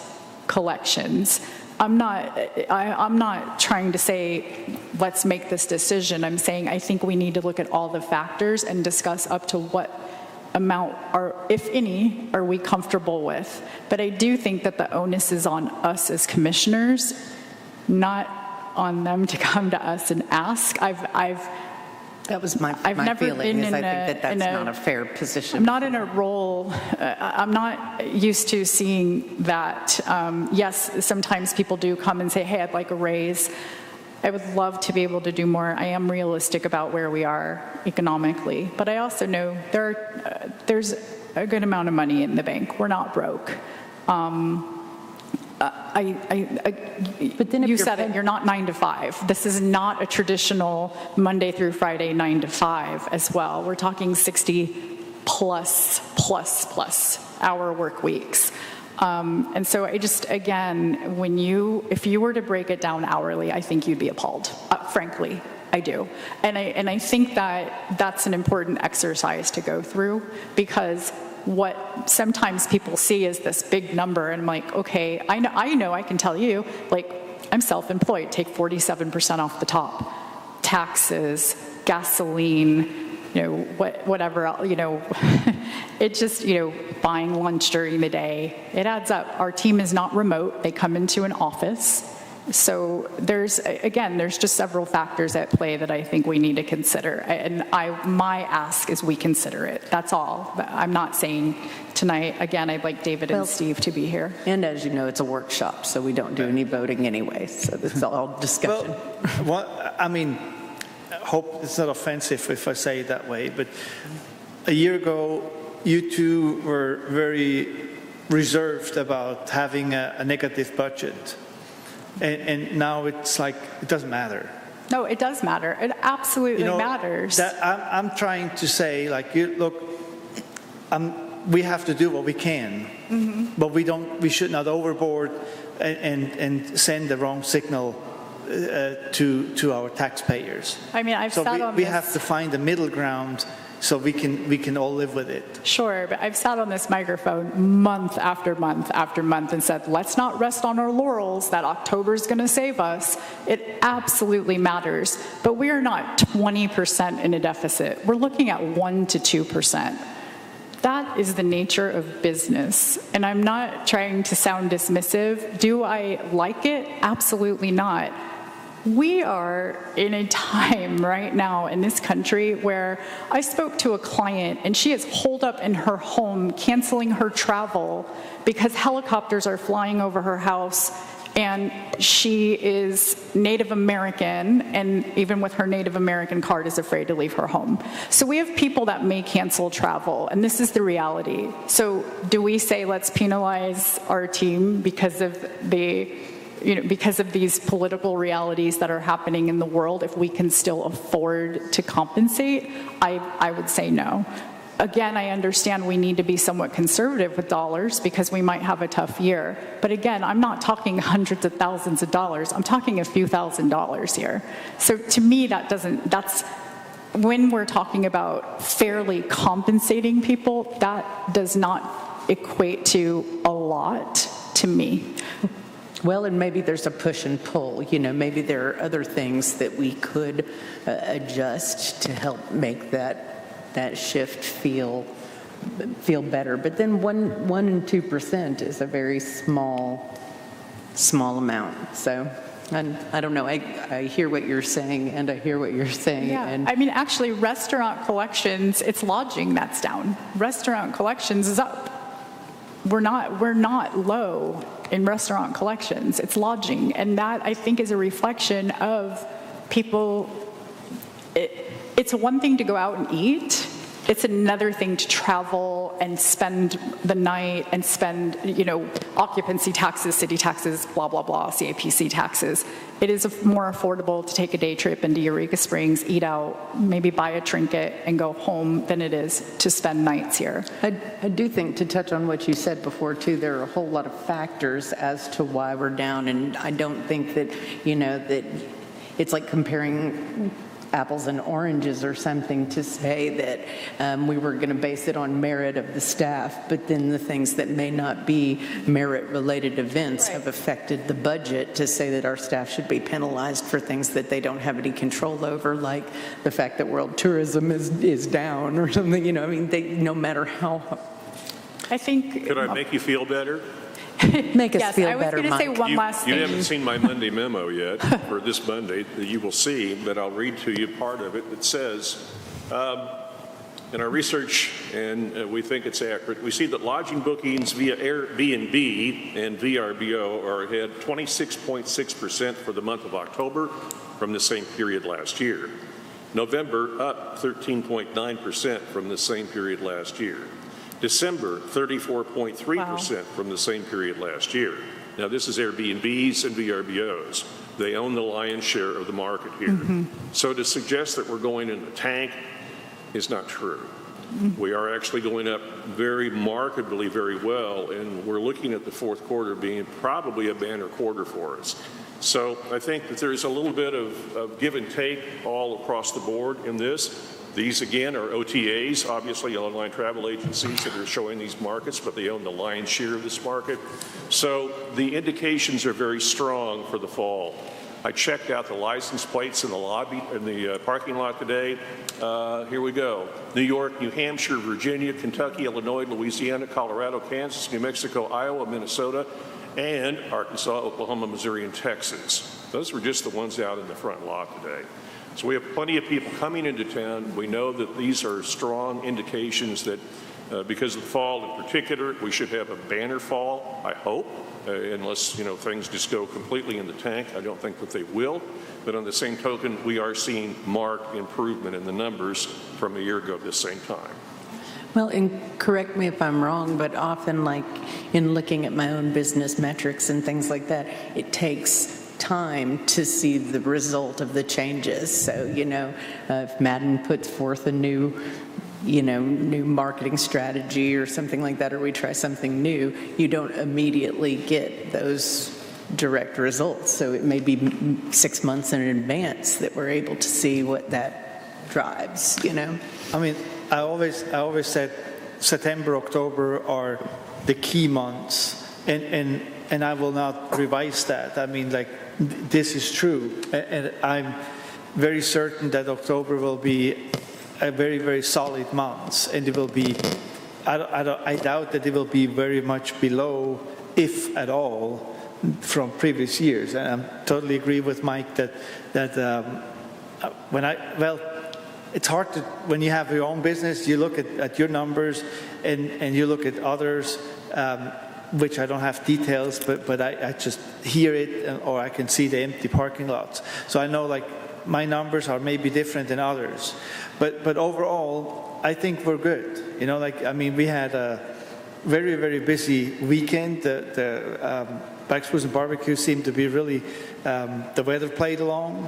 G: collections. I'm not trying to say, let's make this decision. I'm saying I think we need to look at all the factors and discuss up to what amount, or if any, are we comfortable with. But I do think that the onus is on us as commissioners, not on them to come to us and ask.
B: That was my
G: never
B: feeling,
G: been
B: is
G: in
B: I think that's not a fair position.
G: I'm not in a role, I'm not used to seeing that. Yes, sometimes people do come and say, hey, I'd like a raise. I would love to be able to do more. I am realistic about where we are economically, but I also know there's a good amount of money in the bank. We're not broke.
B: But then if
G: you said it, you're not 9 to 5. This is not a traditional Monday through Friday 9 to 5 as well. We're talking 60 plus hour work weeks. And so I just, again, if you were to break it down hourly, I think you'd be appalled. Frankly, I do. And I think that that's an important exercise to go through, because what sometimes people see is this big number, and I'm like, okay, I know, I can tell you, like, I'm self-employed, take 47% off the top. Taxes, gasoline, whatever else, it just, buying lunch during the day, it adds up. Our team is not remote, they come into an office. So there's just several factors at play that I think we need to consider. And my ask is we consider it. That's all. But I'm not saying tonight, again, I'd like David and Steve to be here.
B: And as you know, it's a workshop, so we don't do any voting anyway. So it's all discussion.
D: Well, I mean, I hope it's not offensive if I say it that way, but a year ago, you two were very reserved about having a negative budget. And now it's like, it doesn't matter.
G: No, it does matter. It absolutely matters.
D: I'm trying to say, like, look, we have to do what we can, but we should not overboard and send the wrong signal to our taxpayers.
G: I mean,
D: we have to find a middle ground so we can all live with it.
G: Sure, but I've sat on this microphone month after month after month and said, let's not rest on our laurels that October's going to save us. It absolutely matters, but we are not 20% in a deficit. We're looking at 1 to 2%. That is the nature of business, and I'm not trying to sound dismissive. Do I like it? Absolutely not. We are in a time right now in this country where I spoke to a client and she is holed up in her home canceling her travel because helicopters are flying over her house, and she is Native American, and even with her Native American card is afraid to leave her home. So we have people that may cancel travel, and this is the reality. So do we say let's penalize our team because of because of these political realities that are happening in the world, if we can still afford to compensate? I would say no. Again, I understand we need to be somewhat conservative with dollars because we might have a tough year. But again, I'm not talking hundreds of thousands of dollars. I'm talking a few $1,000s here. So to me, that's when we're talking about fairly compensating people, that does not equate to a lot to me.
B: Well, and maybe there's a push and pull. Maybe there are other things that we could adjust to help make that shift feel better. But then 1% and 2% is a very small amount. So I don't know. I hear what you're saying, and I hear what you're saying.
G: Yeah,
B: and
G: I mean, actually, restaurant collections, it's lodging that's down. Restaurant collections is up. We're not low in restaurant collections. It's lodging, and that, I think, is a reflection of people. It's one thing to go out and eat. It's another thing to travel and spend the night and spend, occupancy taxes, city taxes, blah, blah, blah, CAPC taxes. It is more affordable to take a day trip into Eureka Springs, eat out, maybe buy a trinket and go home than it is to spend nights here.
B: I do think, to touch on what you said before, too, there are a whole lot of factors as to why we're down, and I don't think that, that it's like comparing apples and oranges or something to say that we were going to base it on merit of the staff, but then the things that may not be merit-related events have affected the budget, to say that our staff should be penalized for things that they don't have any control over, like the fact that world tourism is down or something. No matter how.
G: I think.
E: Could I make you feel better?
B: Make us feel better,
G: Yes, I was going to say one last thing.
E: You haven't seen my Monday memo yet for this Monday that you will see, but I'll read to you part of it that says, in our research, and we think it's accurate, we see that lodging bookings via Airbnb and VRBO are ahead 26.6% for the month of October from the same period last year. November up 13.9% from the same period last year. December, 34.3% from the same period last year. Now, this is Airbnbs and VRBOs. They own the lion's share of the market here. Mm-hmm. So to suggest that we're going in the tank is not true. Mm-hmm. We are actually going up very markedly, very well, and we're looking at the fourth quarter being probably a banner quarter for us. So I think that there's a little bit of give and take all across the board in this. These, again, are OTAs, obviously online travel agencies that are showing these markets, but they own the lion's share of this market. So the indications are very strong for the fall. I checked out the license plates in the lobby, in the parking lot today. Here we go. New York, New Hampshire, Virginia, Kentucky, Illinois, Louisiana, Colorado, Kansas, New Mexico, Iowa, Minnesota, and Arkansas, Oklahoma, Missouri, and Texas. Those were just the ones out in the front lot today. So we have plenty of people coming into town. We know that these are strong indications that because of the fall in particular, we should have a banner fall, I hope, unless things just go completely in the tank. I don't think that they will. But on the same token, we are seeing marked improvement in the numbers from a year ago at the same time.
B: Well, and correct me if I'm wrong, but often, like in looking at my own business metrics and things like that, it takes time to see the result of the changes. So, if Madden puts forth a new marketing strategy or something like that, or we try something new, you don't immediately get those direct results. So it may be 6 months in advance that we're able to see what that drives,
D: I mean, I always said September, October are the key months, and I will not revise that. I mean, this is true, and I'm very certain that October will be a very, very solid month, and it will be. I doubt that it will be very much below, if at all, from previous years. And I totally agree with Mike that it's hard to, when you have your own business, you look at your numbers and you look at others, which I don't have details, but I just hear it, or I can see the empty parking lots. So I know, like, my numbers are maybe different than others. But overall, I think we're good. You know, like, I mean, we had a very, very busy weekend. The Black Spruce and Barbecue seemed to be really, the weather played along.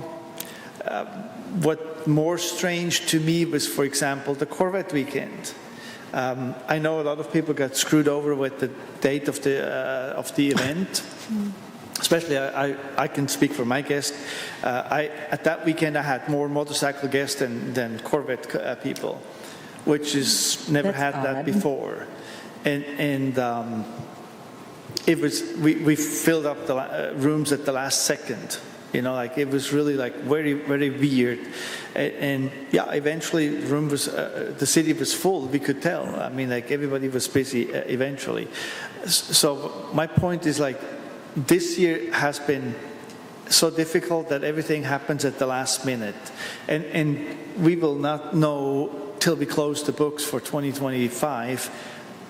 D: What more strange to me was, for example, the Corvette weekend. I know a lot of people got screwed over with the date of the event. Especially, I can speak for my guests. At that weekend, I had more motorcycle guests than Corvette people, which is never
B: That's
D: had that
B: odd.
D: before. And it was, we filled up the rooms at the last second. You know, like, it was really, like, very, very weird. And yeah, eventually the city was full, we could tell. I mean, like, everybody was busy eventually. So my point is, like, this year has been so difficult that everything happens at the last minute. And we will not know till we close the books for 2025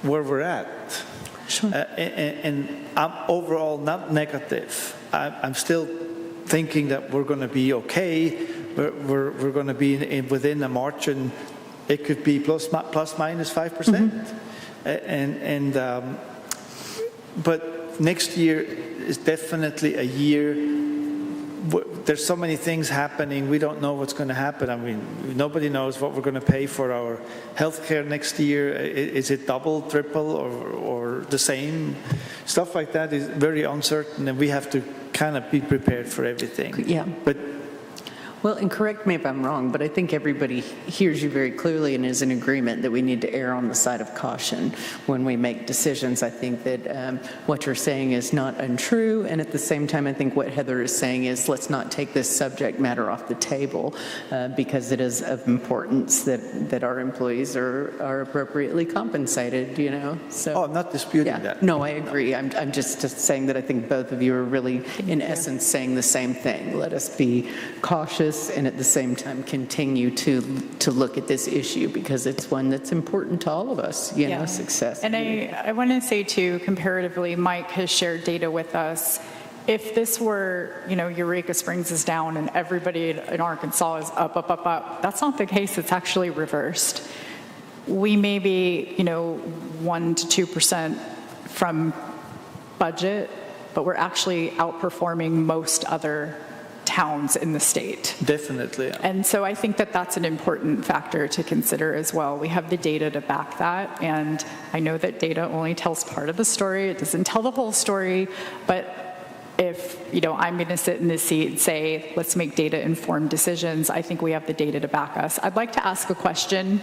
D: where we're at.
B: Sure.
D: And I'm overall not negative. I'm still thinking that we're going to be okay. We're going to be within a margin. It could be plus minus 5%. But next year is definitely a year. There's so many things happening. We don't know what's going to happen. I mean, nobody knows what we're going to pay for our health care next year. Is it double, triple, or the same? Stuff like that is very uncertain, and we have to kind of be prepared for everything.
B: Yeah.
D: But
B: Well, and correct me if I'm wrong, but I think everybody hears you very clearly and is in agreement that we need to err on the side of caution when we make decisions. I think that what you're saying is not untrue, and at the same time, I think what Heather is saying is let's not take this subject matter off the table because it is of importance that our employees are appropriately compensated, you know? So,
D: I'm not disputing
B: yeah.
D: that.
B: No, I agree. I'm just saying that I think both of you are really, in essence, saying the same thing. Let us be cautious and at the same time continue to look at this issue because it's one that's important to all of us, you know, success.
G: And I want to say too, comparatively, Mike has shared data with us. If this were, you know, Eureka Springs is down and everybody in Arkansas is up, up, up, up, that's not the case. It's actually reversed. We may be, you know, 1% to 2% from budget, but we're actually outperforming most other towns in the state.
D: Definitely. Yeah.
G: And so I think that that's an important factor to consider as well. We have the data to back that, and I know that data only tells part of the story. It doesn't tell the whole story, but if, you know, I'm going to sit in this seat and say, let's make data-informed decisions, I think we have the data to back us. I'd like to ask a question,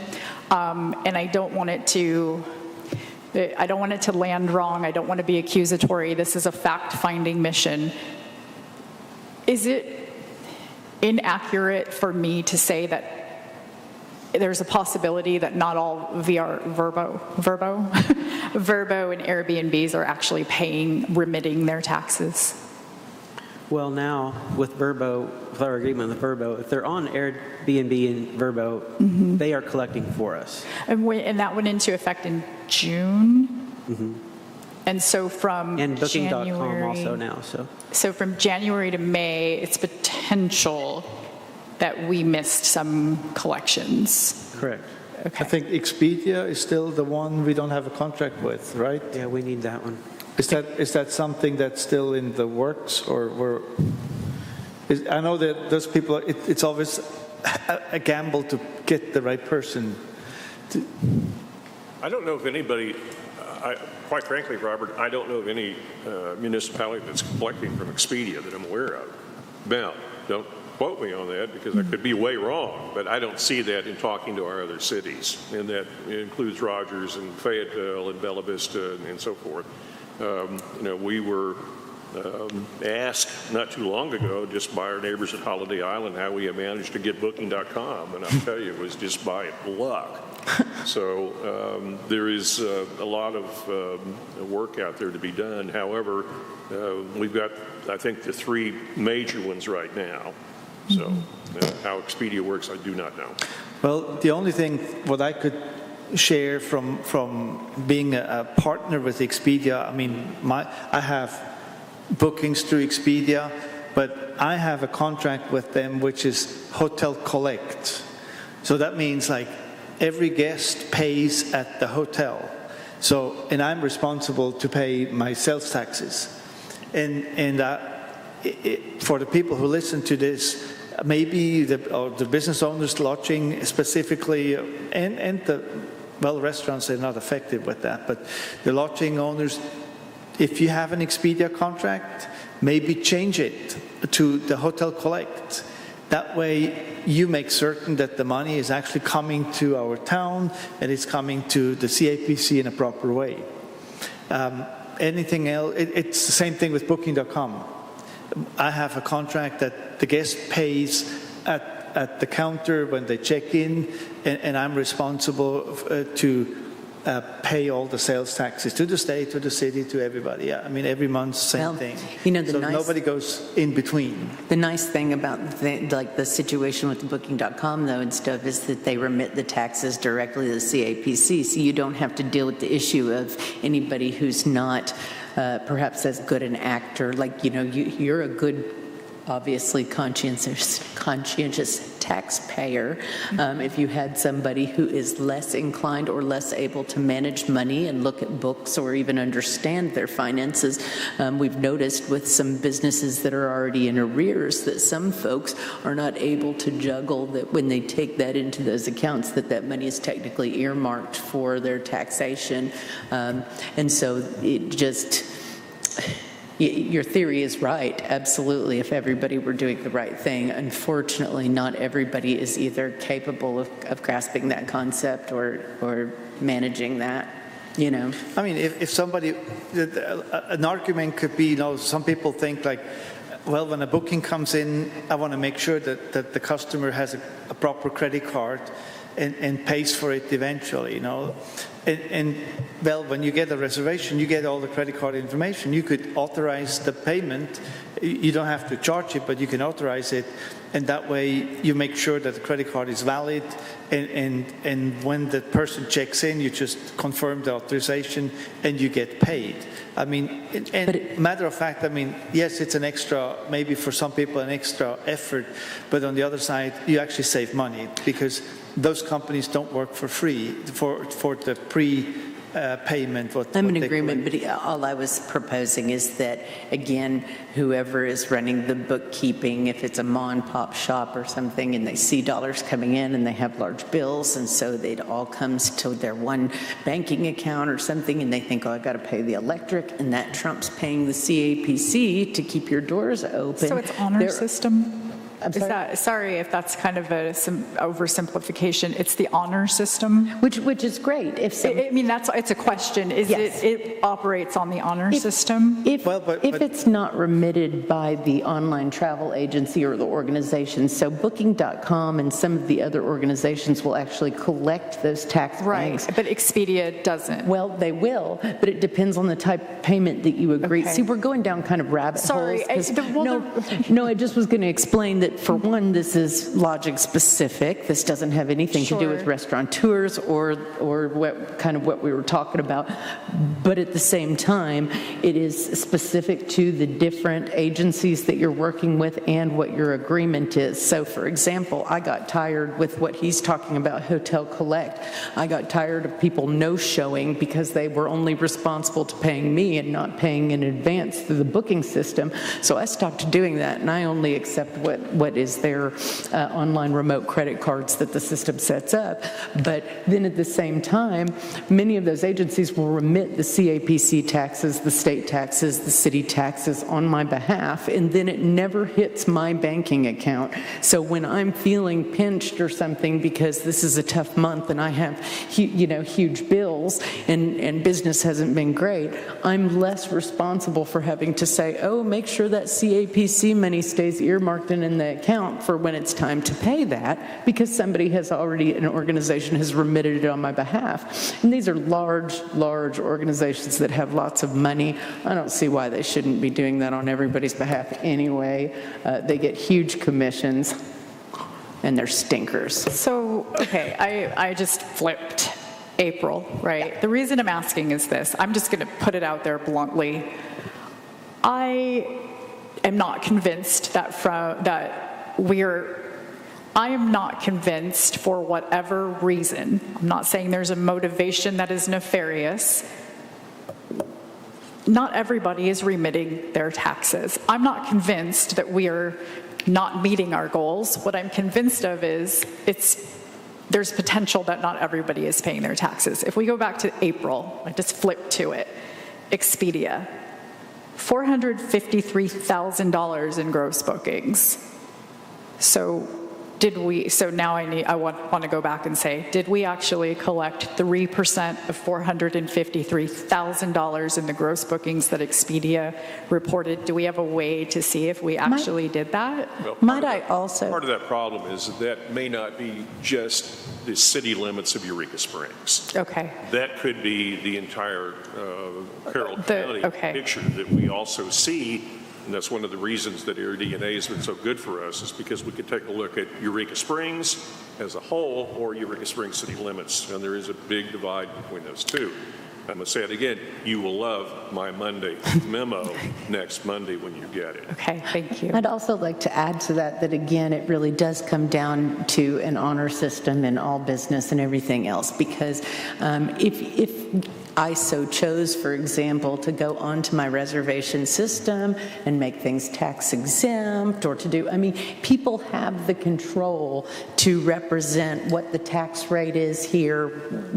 G: and I don't want it to land wrong. I don't want to be accusatory. This is a fact-finding mission. Is it inaccurate for me to say that there's a possibility that not all Verbo and Airbnbs are actually remitting their taxes?
C: Well, now with Verbo, with our agreement with Verbo, if they're on Airbnb and Verbo, they are collecting for us.
G: And that went into effect in June?
C: Mm-hmm.
G: And so from
C: And Booking.com
G: January,
C: also now. So
G: from January to May, it's potential that we missed some collections.
C: correct.
G: Okay.
D: I think Expedia is still the one we don't have a contract with, right?
C: Yeah, we need that one.
D: Is that something that's still in the works, or I know that those people, it's always a gamble to get the right person.
E: I don't know if anybody, quite frankly, Robert, I don't know of any municipality that's collecting from Expedia that I'm aware of. Now, don't quote me on that because I could be way wrong, but I don't see that in talking to our other cities, and that includes Rogers and Fayetteville and Bella Vista and so forth. You know, we were asked not too long ago just by our neighbors at Holiday Island how we have managed to get Booking.com, and I'll tell you, it was just by luck. So there is a lot of work out there to be done. However, we've got, I think, the three major ones right now. So how Expedia works, I do not know.
D: Well, the only thing what I could share from being a partner with Expedia, I mean, I have bookings through Expedia, but I have a contract with them which is Hotel Collect. So that means like every guest pays at the hotel. So, and I'm responsible to pay my sales taxes. And for the people who listen to this, maybe the business owners lodging specifically, and the, well, restaurants are not affected with that, but the lodging owners, if you have an Expedia contract, maybe change it to the Hotel Collect. That way you make certain that the money is actually coming to our town and it's coming to the CAPC in a proper way. Anything else, it's the same thing with Booking.com. I have a contract that the guest pays at the counter when they check in, and I'm responsible to pay all the sales taxes to the state, to the city, to everybody. Yeah, I mean, every month, same thing.
B: You know,
D: so nobody goes in between.
B: The nice thing about the situation with the Booking.com, though, and stuff, is that they remit the taxes directly to the CAPC, so you don't have to deal with the issue of anybody who's not perhaps as good an actor. Like, you know, you're a good, obviously conscientious taxpayer. If you had somebody who is less inclined or less able to manage money and look at books or even understand their finances, we've noticed with some businesses that are already in arrears that some folks are not able to juggle that when they take that into those accounts, that money is technically earmarked for their taxation. And so it just... Your theory is right, absolutely, if everybody were doing the right thing. Unfortunately, not everybody is either capable of grasping that concept or managing that, you know. I mean,
D: if somebody, an argument could be, you know, some people think like, well, when a booking comes in, I want to make sure that the customer has a proper credit card and pays for it eventually, you know. And well, when you get a reservation, you get all the credit card information. You could authorize the payment. You don't have to charge it, but you can authorize it. And that way you make sure that the credit card is valid. And when the person checks in, you just confirm the authorization and you get paid. I mean, matter of fact, I mean, yes, it's an extra, maybe for some people, an extra effort. But on the other side, you actually save money because those companies don't work for free for the pre-payment.
B: I'm in agreement, but all I was proposing is that, again, whoever is running the bookkeeping, if it's a mom-and-pop shop or something, and they see dollars coming in and they have large bills, and so it all comes to their one banking account or something, and they think, oh, I got to pay the electric, and that trumps paying the CAPC to keep your doors open.
G: So it's honor system?
B: I'm sorry?
G: Sorry if that's kind of some oversimplification. It's the honor system,
B: which is great.
G: I mean, it's a question.
B: Yes.
G: It operates on the honor system?
B: If it's not remitted by the online travel agency or the organization, so Booking.com and some of the other organizations will actually collect those tax payments.
G: Right, but Expedia doesn't.
B: Well, they will, but it depends on the type of payment that you agree. Okay. See, we're going down kind of rabbit holes. No, I just was going to explain that. For one, this is logic specific. This doesn't have anything to do with restaurateurs or what we were talking about. But at the same time, it is specific to the different agencies that you're working with and what your agreement is. So, for example, I got tired with what he's talking about, Hotel Collect. I got tired of people no-showing because they were only responsible to paying me and not paying in advance through the booking system. So I stopped doing that, and I only accept what is their online remote credit cards that the system sets up. But then at the same time, many of those agencies will remit the CAPC taxes, the state taxes, the city taxes on my behalf, and then it never hits my banking account. So when I'm feeling pinched or something because this is a tough month and I have huge bills and business hasn't been great, I'm less responsible for having to say, oh, make sure that CAPC money stays earmarked and in the account for when it's time to pay that, because somebody has already, an organization has remitted it on my behalf. And these are large organizations that have lots of money. I don't see why they shouldn't be doing that on everybody's behalf anyway. They get huge commissions, and they're stinkers.
G: So, okay, I just flipped April, right? The reason I'm asking is this. I'm just going to put it out there bluntly. I am not convinced that I am not convinced, for whatever reason, I'm not saying there's a motivation that is nefarious, not everybody is remitting their taxes. I'm not convinced that we are not meeting our goals. What I'm convinced of is there's potential that not everybody is paying their taxes. If we go back to April, I just flipped to it, Expedia, $453,000 in gross bookings. So now I want to go back and say, did we actually collect 3% of $453,000 in the gross bookings that Expedia reported? Do we have a way to see if we actually did that?
E: Well,
B: Might I also?
E: Part of that problem is that may not be just the city limits of Eureka Springs.
G: Okay.
E: That could be the entire Carroll County picture that we also see. And that's one of the reasons that AirDNA has been so good for us, is because we could take a look at Eureka Springs as a whole or Eureka Springs city limits. And there is a big divide between those two. I'm going to say it again. You will love my Monday memo next Monday when you get it.
G: Okay, thank you.
B: I'd also like to add to that again, it really does come down to an honor system in all business and everything else. Because if I so chose, for example, to go onto my reservation system and make things tax exempt, or to do, people have the control to represent what the tax rate is here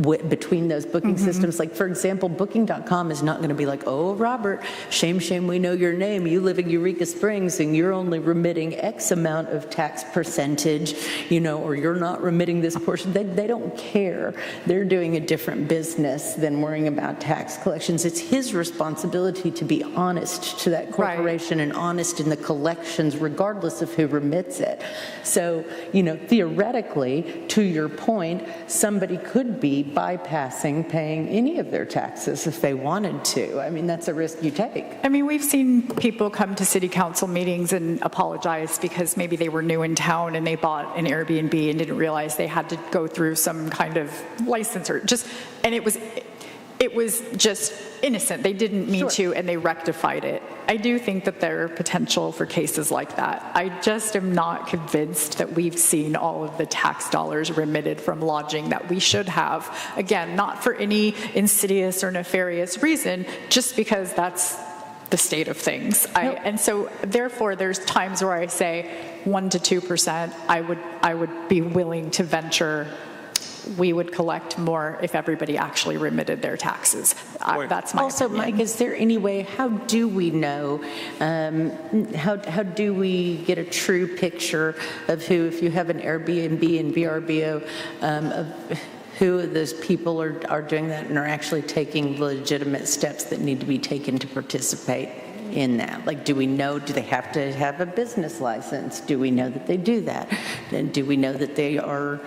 B: between those booking systems. Like, for example, Booking.com is not going to be like, oh, Robert, shame, we know your name. You live in Eureka Springs and you're only remitting X amount of tax percentage, or you're not remitting this portion. They don't care. They're doing a different business than worrying about tax collections. It's his responsibility to be honest to that corporation and honest in the collections, regardless of who remits it. So, theoretically, to your point, somebody could be bypassing paying any of their taxes if they wanted to. That's a risk you take.
G: We've seen people come to city council meetings and apologize because maybe they were new in town and they bought an Airbnb and didn't realize they had to go through some kind of license and it was just innocent. They didn't mean to, and they rectified it. I do think that there are potential for cases like that. I just am not convinced that we've seen all of the tax dollars remitted from lodging that we should have. Again, not for any insidious or nefarious reason, just because that's the state of things. And so therefore there's times where I say 1% to 2%, I would be willing to venture we would collect more if everybody actually remitted their taxes. That's my opinion.
B: Mike, is there any way, how do we know, how do we get a true picture of who, if you have an Airbnb and VRBO, of who of those people are doing that and are actually taking legitimate steps that need to be taken to participate in that? Like, do we know, do they have to have a business license? Do we know that they do that? And do we know that they are...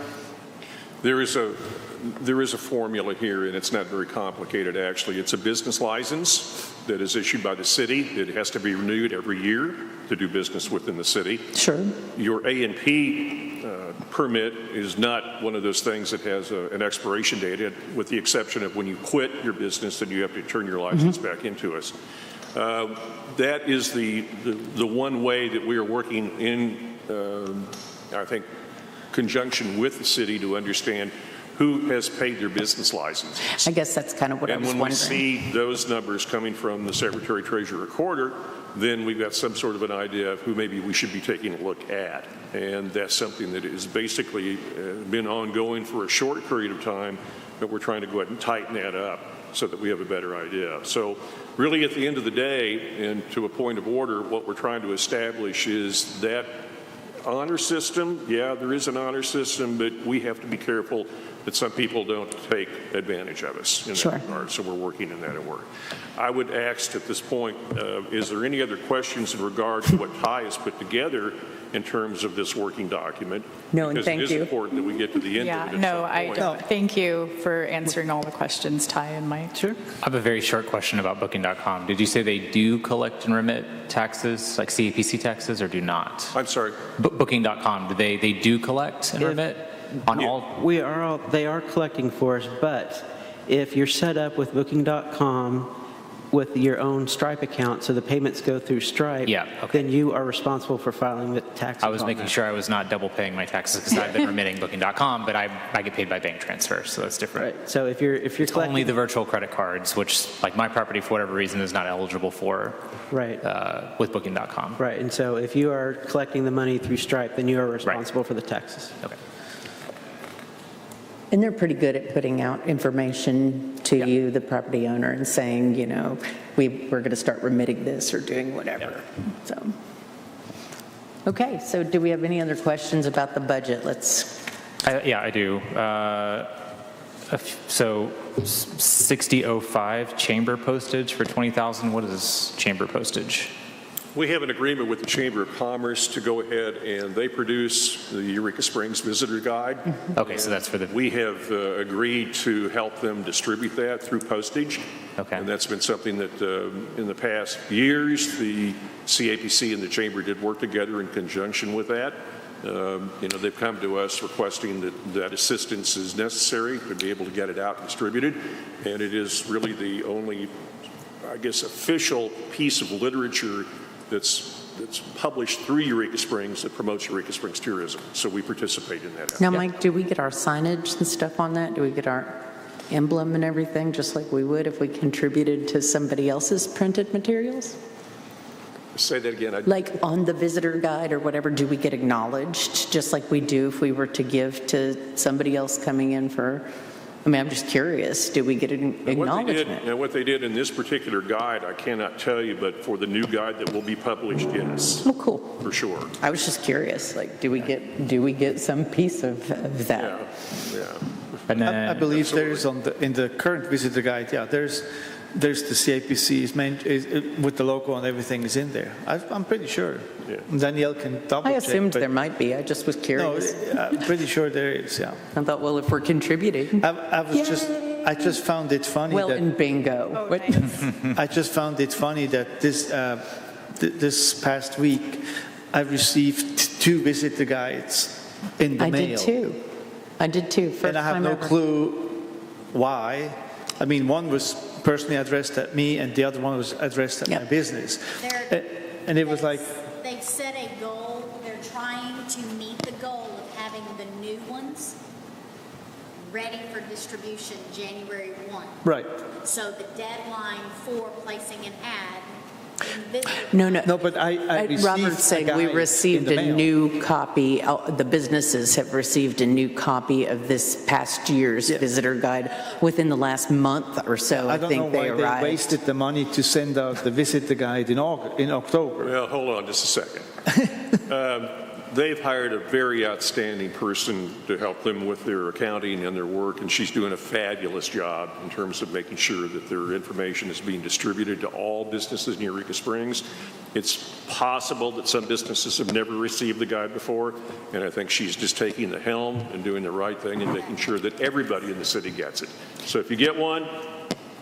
E: There is a formula here, and it's not very complicated, actually. It's a business license that is issued by the city. It has to be renewed every year to do business within the city.
B: Sure.
E: Your A&P permit is not one of those things that has an expiration date, with the exception of when you quit your business, then you have to turn your license back into us. That is the one way that we are working in, I think, conjunction with the city to understand who has paid their business licenses.
B: I guess that's kind of what I was wondering.
E: And when we see those numbers coming from the Secretary, Treasurer, Recorder, then we've got some sort of an idea of who maybe we should be taking a look at. And that's something that has basically been ongoing for a short period of time, but we're trying to go ahead and tighten that up so that we have a better idea. So really at the end of the day, and to a point of order, what we're trying to establish is that honor system. Yeah, there is an honor system, but we have to be careful that some people don't take advantage of us in
B: Sure.
E: that regard. So we're working in that and work. I would ask at this point, is there any other questions in regard to what Ty has put together in terms of this working document?
B: No, and
E: because
B: thank
E: it is
B: you.
E: important that we get to the end
G: Yeah,
E: of it at
G: no,
E: some
G: I
E: point.
G: don't. Thank you for answering all the questions, Ty and Mike. Sure.
F: I have a very short question about Booking.com. Did you say they do collect and remit taxes, like CAPC taxes, or do not?
E: I'm sorry.
F: Booking.com, do they do collect and remit on all?
C: They are collecting for us, but if you're set up with Booking.com with your own Stripe account, so the payments go through Stripe,
F: Yeah, okay.
C: then you are responsible for filing the taxes.
F: I was
C: on
F: making
C: that.
F: sure I was not double paying my taxes because I've been remitting Booking.com, but I get paid by bank transfer, so that's different.
C: Right. So if you're
F: It's
C: collecting,
F: only the virtual credit cards, which, like my property, for whatever reason, is not eligible for
C: right,
F: with Booking.com.
C: right, and so if you are collecting the money through Stripe, then you are responsible for the taxes.
F: Okay.
B: And they're pretty good at putting out information to you, the property owner, and saying, you know, we're going to start remitting this or doing whatever. So, okay, so do we have any other questions about the budget?
F: Yeah, I do. So 6005 chamber postage for 20,000. What is chamber postage?
E: We have an agreement with the Chamber of Commerce to go ahead and they produce the Eureka Springs Visitor Guide.
F: Okay, so that's for the.
E: We have agreed to help them distribute that through postage.
F: Okay.
E: And that's been something that in the past years, the CAPC and the Chamber did work together in conjunction with that. They've come to us requesting that assistance is necessary to be able to get it out and distributed. And it is really the only, I guess, official piece of literature that's published through Eureka Springs that promotes Eureka Springs tourism. So we participate in that.
B: Now, Mike, do we get our signage and stuff on that? Do we get our emblem and everything, just like we would if we contributed to somebody else's printed materials?
E: Say that again.
B: Like on the visitor guide or whatever, do we get acknowledged, just like we do if we were to give to somebody else coming in for, I mean, I'm just curious, do we get an acknowledgement?
E: What they did in this particular guide, I cannot tell you, but for the new guide that will be published, yes.
B: Oh, cool.
E: For sure.
B: I was just curious, like, do we get some piece of that?
E: Yeah.
F: And then,
D: I believe there is in the current visitor guide, there's the CAPC's with the logo and everything is in there. I'm pretty sure.
E: Yeah.
D: Danielle can double
B: I
D: check.
B: assumed
D: but
B: there might be, I just was
D: No,
B: curious.
D: I'm pretty sure there is, yeah.
B: I thought, well, if we're contributing,
D: I just found it funny
B: well,
D: that
B: in bingo. What-
D: I just found it funny that this past week I received 2 visitor guides in the
B: I
D: mail.
B: did too, first
D: And I have
B: time
D: no
B: ever.
D: clue why. I mean, one was personally addressed at me and the other one was addressed at
B: Yeah.
D: my business.
H: They're-
D: And it was like,
H: They've set a goal, they're trying to meet the goal of having the new ones ready for distribution January 1.
D: right.
H: So the deadline for placing an ad in visitor.
B: No,
D: But I received
B: Robert's saying
D: a
B: we
D: guide
B: received
D: in the
B: a
D: mail.
B: new copy, the businesses have received a new copy of this past year's
D: Yeah.
B: visitor guide within the last month or so, I
D: I don't know
B: think they
D: why they
B: arrived.
D: wasted the money to send out the visitor guide in October.
E: Well, hold on just a second. They've hired a very outstanding person to help them with their accounting and their work, and she's doing a fabulous job in terms of making sure that their information is being distributed to all businesses in Eureka Springs. It's possible that some businesses have never received the guide before, and I think she's just taking the helm and doing the right thing and making sure that everybody in the city gets it. So if you get one,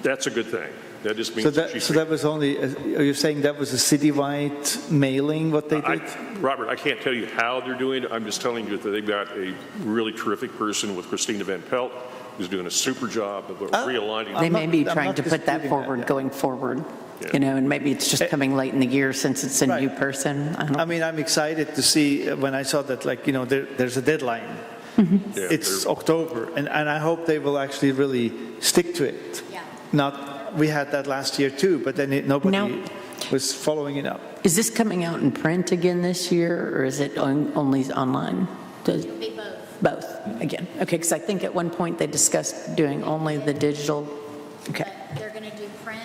E: that's a good thing. That just means
D: So that was only, are you saying that was a citywide mailing, what they did?
E: Robert, I can't tell you how they're doing it. I'm just telling you that they've got a really terrific person with Christina Van Pelt who's doing a super job of realigning.
B: They may be
D: I'm
B: trying
D: not
B: to put that
D: disputing
B: forward
D: that.
B: going forward,
E: Yeah.
B: and maybe it's just coming late in the year since it's a new
D: Right.
B: person. I don't
D: I mean, I'm excited to see when I saw that, there's a deadline.
E: Yeah,
D: It's
E: they're-
D: October, and I hope they will actually really stick to it.
H: Yeah.
D: We had that last year too, but then nobody
B: Now-
D: was following it up.
B: Is this coming out in print again this year, or is it only online?
H: It'll be both.
B: Both, again. Okay, because I think at one point they discussed doing only the digital. Okay,
H: But they're going to do print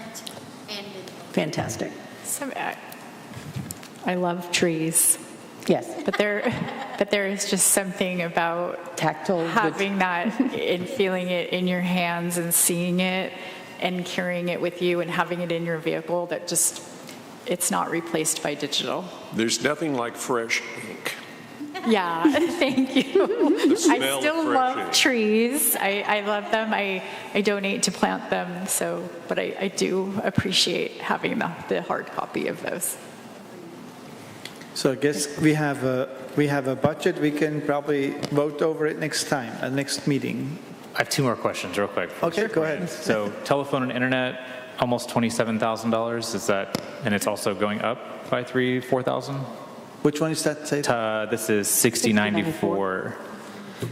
H: and digital.
B: fantastic.
G: So, I love trees.
B: Yes,
G: But there is just something about
B: tactile.
G: having that and feeling it in your hands and seeing it and carrying it with you and having it in your vehicle that just, it's not replaced by digital.
E: There's nothing like fresh ink.
G: Yeah, thank you.
E: The smell
G: I
E: of
G: still
E: fresh
G: love
E: ink.
G: trees. I love them. I donate to plant them. But I do appreciate having the hard copy of those.
D: So I guess we have a budget. We can probably vote over it next time, next meeting.
F: I have two more questions real quick.
D: Okay, go ahead.
F: So telephone and internet, almost $27,000. Is that, and it's also going up by $4,000?
D: Which one is that? Say
F: This is 6094.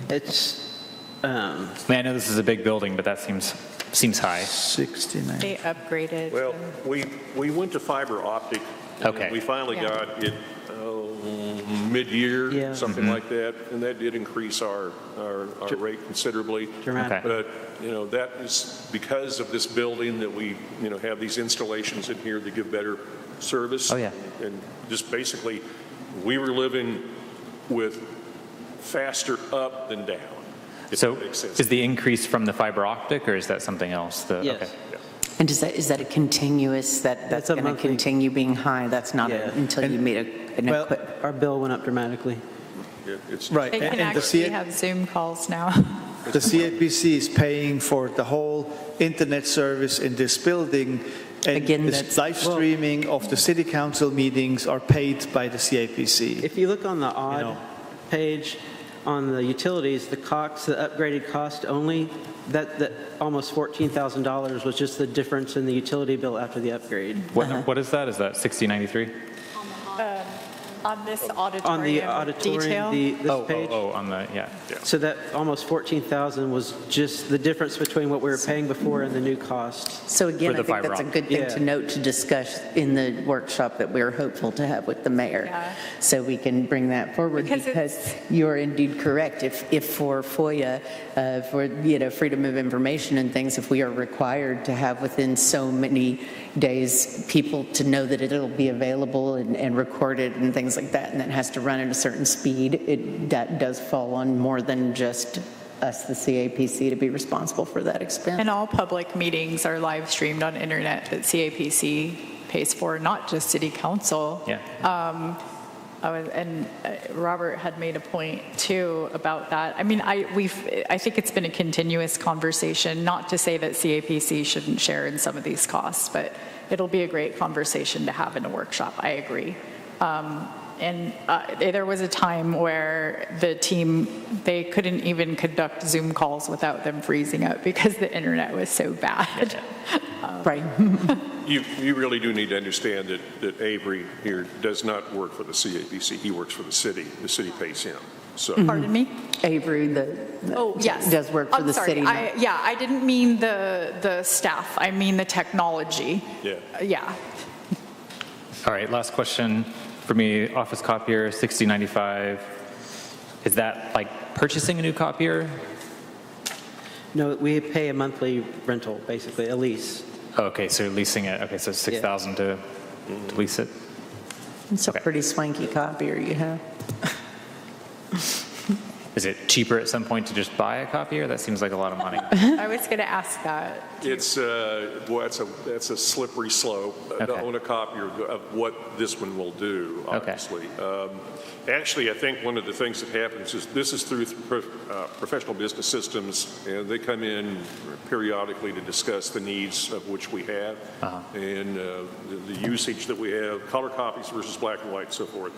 C: It's,
F: I mean, I know this is a big building, but that seems high.
D: 69.
G: They upgraded.
E: Well, we went to fiber optic.
F: Okay.
E: We finally
G: Yeah.
E: got it mid-year,
C: Yeah.
E: something like that, and that did increase our rate considerably.
C: dramatic.
F: Okay.
E: But, that is because of this building that we, have these installations in here that give better service.
F: Oh, yeah.
E: And just basically, we were living with faster up than down, if
F: So
E: that makes sense.
F: is the increase from the fiber optic, or is that something else?
C: Yes.
F: Okay.
B: And is that a continuous, that's
C: That's a
B: going to
C: monthly.
B: continue being high? That's not
C: Yeah.
B: until you meet an
D: Well,
B: equipment.
C: Our bill went up dramatically.
E: It's
D: Right,
G: They can
D: and the
G: actually have Zoom calls now.
D: The CAPC is paying for the whole internet service in this building. And
B: Again,
D: the
B: that's-
D: live streaming of the city council meetings are paid by the CAPC.
C: If you look on the odd
D: know.
C: page on the utilities, the COX, the upgraded cost only, that almost $14,000 was just the difference in the utility bill after the upgrade.
F: What is that? Is that 6093?
G: On this auditorium
C: On the
G: detail.
C: auditorium, this page.
F: On the, yeah.
C: So that almost 14,000 was just the difference between what we were paying before and the new cost.
B: So again,
F: For
B: I
F: the
B: think
F: fiber
B: that's a
F: optic.
B: good thing
C: Yeah.
B: to note to discuss in the workshop that we're hopeful to have with the mayor.
G: Yeah.
B: So we can bring that forward
G: Because
B: because you're indeed correct. If for FOIA, for, freedom of information and things, if we are required to have within so many days people to know that it'll be available and recorded and things like that, and that has to run at a certain speed, that does fall on more than just us, the CAPC, to be responsible for that expense.
G: And all public meetings are live streamed on internet that CAPC pays for, not just city council.
F: Yeah.
G: Robert had made a point too about that. I mean, I think it's been a continuous conversation, not to say that CAPC shouldn't share in some of these costs, but it'll be a great conversation to have in a workshop. I agree. There was a time where the team, they couldn't even conduct Zoom calls without them freezing up because the internet was so bad.
B: Right.
E: You really do need to understand that Avery here does not work for the CAPC. He works for the city. The city pays him. So
G: Pardon me?
B: Avery,
G: Yes.
B: does work for
G: I'm
B: the
G: sorry.
B: city.
G: I didn't mean the staff. I mean the technology.
E: yeah.
G: Yeah.
F: All right, last question for me. Office copier, 6095. Is that like purchasing a new copier?
C: No, we pay a monthly rental, basically, a lease.
F: Oh, okay, so you're leasing it. Okay, so 6,000 to lease it.
B: It's a pretty swanky copier you have.
F: Is it cheaper at some point to just buy a copier? That seems like a lot of money.
G: I was going to ask that.
E: It's that's a slippery slope to
F: Okay.
E: own a copier of what this one will do,
F: Okay.
E: obviously. Actually, I think one of the things that happens is this is through professional business systems, and they come in periodically to discuss the needs of which we have and the usage that we have, color copies versus black and white, and so forth.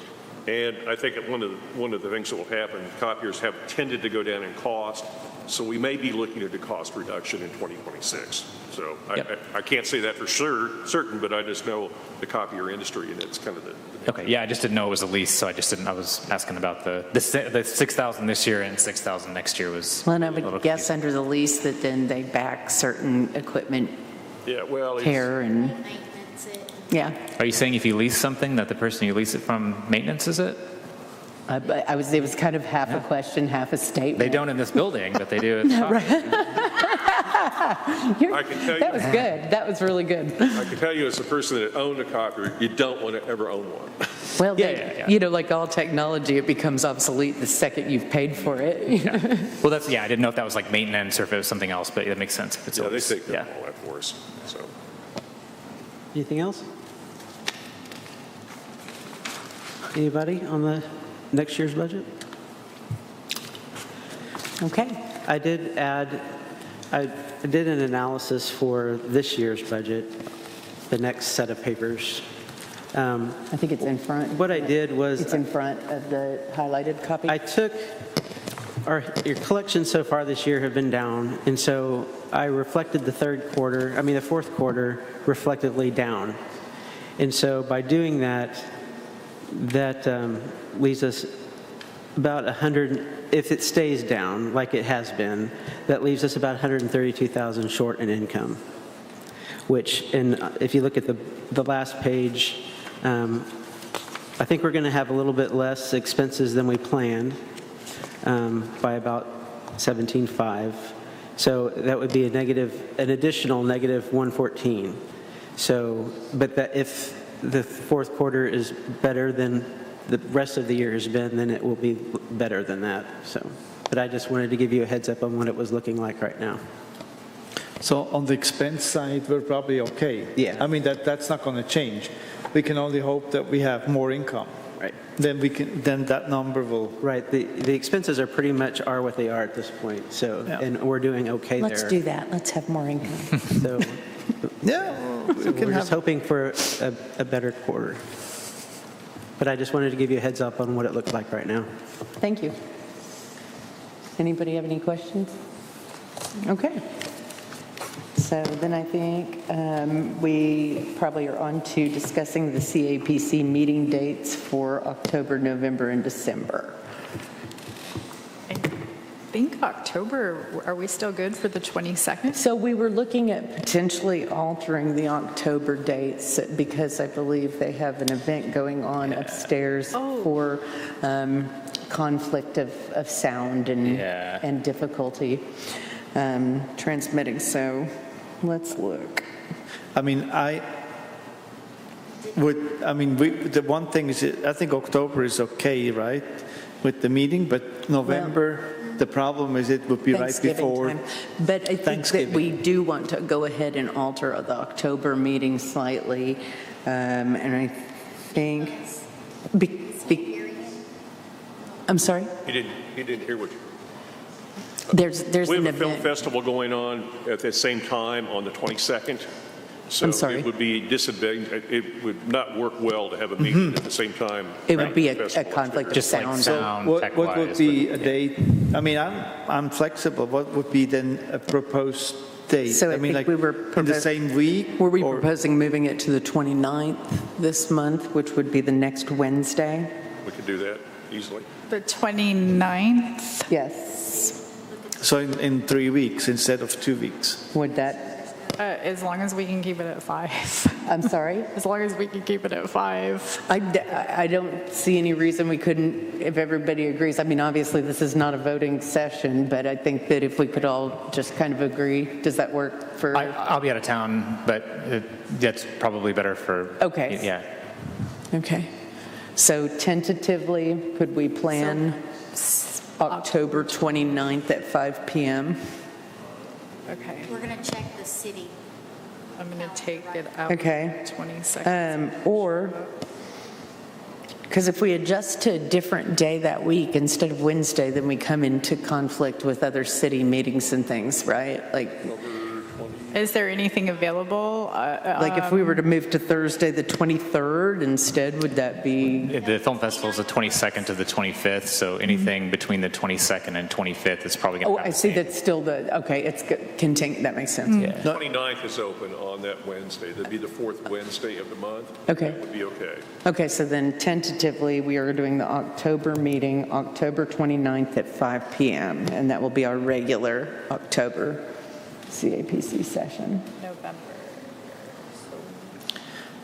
E: And I think that one of the things that will happen, copiers have tended to go down in cost, so we may be looking at a cost reduction in 2026. So
F: Yep.
E: I can't say that for certain, but I just know the copier industry, and it's kind of the
F: Okay, yeah, I just didn't know it was a lease, so I was asking about the 6,000 this year and 6,000 next year was.
B: Well, and I
F: a little
B: would guess
F: confusing.
B: under the lease that then they back certain equipment
E: yeah. Well, it's,
B: care and,
H: Maintenance it.
B: yeah.
F: Are you saying if you lease something that the person you lease it from maintenances it?
B: It was kind of half a question, half a statement.
F: They don't in this building, but they do at the top.
E: I can tell you.
B: That was good. That was really good.
E: I can tell you as a person that owned a copier, you don't want to ever own one.
B: Well,
F: Yeah.
B: you know, like all technology, it becomes obsolete the second you've paid for it.
F: Yeah. Well, I didn't know if that was like maintenance or if it was something else, but that makes sense. If it's
E: Yeah, they
F: always,
E: take care of all that for us, so.
C: Anything else? Anybody on the next year's budget?
B: Okay.
C: I did an analysis for this year's budget, the next set of papers.
B: I think it's in front.
C: What I did was
B: It's in front of the highlighted copy.
C: I took, your collections so far this year have been down, and so I reflected the fourth quarter reflectively down. And so by doing that, leaves us about 100, if it stays down like it has been, that leaves us about 132,000 short in income, which, if you look at the last page, I think we're going to have a little bit less expenses than we planned by about 17.5. So that would be an additional negative 114. So, but that if the fourth quarter is better than the rest of the year has been, then it will be better than that. So, but I just wanted to give you a heads up on what it was looking like right now.
D: So on the expense side, we're probably okay.
C: Yeah.
D: I mean, that's not going to change. We can only hope that we have more income.
C: Right.
D: Then that number will.
C: Right. The expenses are pretty much what they are at this point. So,
D: Yeah.
C: and we're doing okay
B: Let's
C: there.
B: do that. Let's have more income.
C: So,
D: Yeah.
C: so we're just hoping for a better quarter. But I just wanted to give you a heads up on what it looked like right now.
B: Thank you. Anybody have any questions? Okay. So then I think we probably are on to discussing the CAPC meeting dates for October, November, and December.
G: I think October, are we still good for the 22nd?
B: So we were looking at potentially altering the October dates because I believe they have an event going on upstairs for conflict of sound and difficulty transmitting. So let's look.
D: I mean, the one thing is, I think October is okay, right, with the meeting, but November, the problem is it would be right
B: Thanksgiving
D: before.
B: time. But I think that we do want to go ahead and alter the October meeting slightly. And I think, I'm sorry?
E: He didn't hear what you.
B: There's
E: We
B: an
E: have a film
B: event.
E: festival going on at the same time on the 22nd. So
B: I'm sorry?
E: it would be it would not work well to have a meeting at the same time.
B: It would be a
E: Festival.
B: conflict of
F: just like
B: sound.
F: sound,
D: What
F: tech-wise,
D: would be
F: but-
D: a date? I mean, I'm flexible. What would be then a proposed date?
B: So I
D: mean,
B: think
D: like
B: we were
D: in the same week?
B: Were we
D: or-
B: proposing moving it to the 29th this month, which would be the next Wednesday?
E: We could do that easily.
G: The 29th?
B: Yes.
D: So in 3 weeks instead of 2 weeks?
B: Would that,
G: As long as we can keep it at 5.
B: I'm sorry?
G: As long as we can keep it at 5.
B: I don't see any reason we couldn't, if everybody agrees. I mean, obviously, this is not a voting session, but I think that if we could all just kind of agree, does that work for?
F: I'll be out of town, but that's probably better for.
B: Okay.
F: Yeah.
B: Okay. So tentatively, could we plan October 29th at 5 p.m.?
G: Okay,
H: We're going to check the city.
G: I'm going to take it out.
B: Okay.
G: 22nd.
B: Or, because if we adjust to a different day that week instead of Wednesday, then we come into conflict with other city meetings and things, right? Like
G: Is there anything available?
B: if we were to move to Thursday, the 23rd instead, would that be?
F: The film festival is the 22nd to the 25th, so anything between the 22nd and 25th is probably going
B: Oh,
F: to have
B: I
F: the
B: see
F: same.
B: that's still okay, it's continuing, that makes sense.
F: Yeah.
E: 29th is open on that Wednesday. That'd be the fourth Wednesday of the month.
B: Okay.
E: That would be okay.
B: Okay, so then tentatively, we are doing the October meeting, October 29th at 5 p.m., and that will be our regular October CAPC session.
G: November.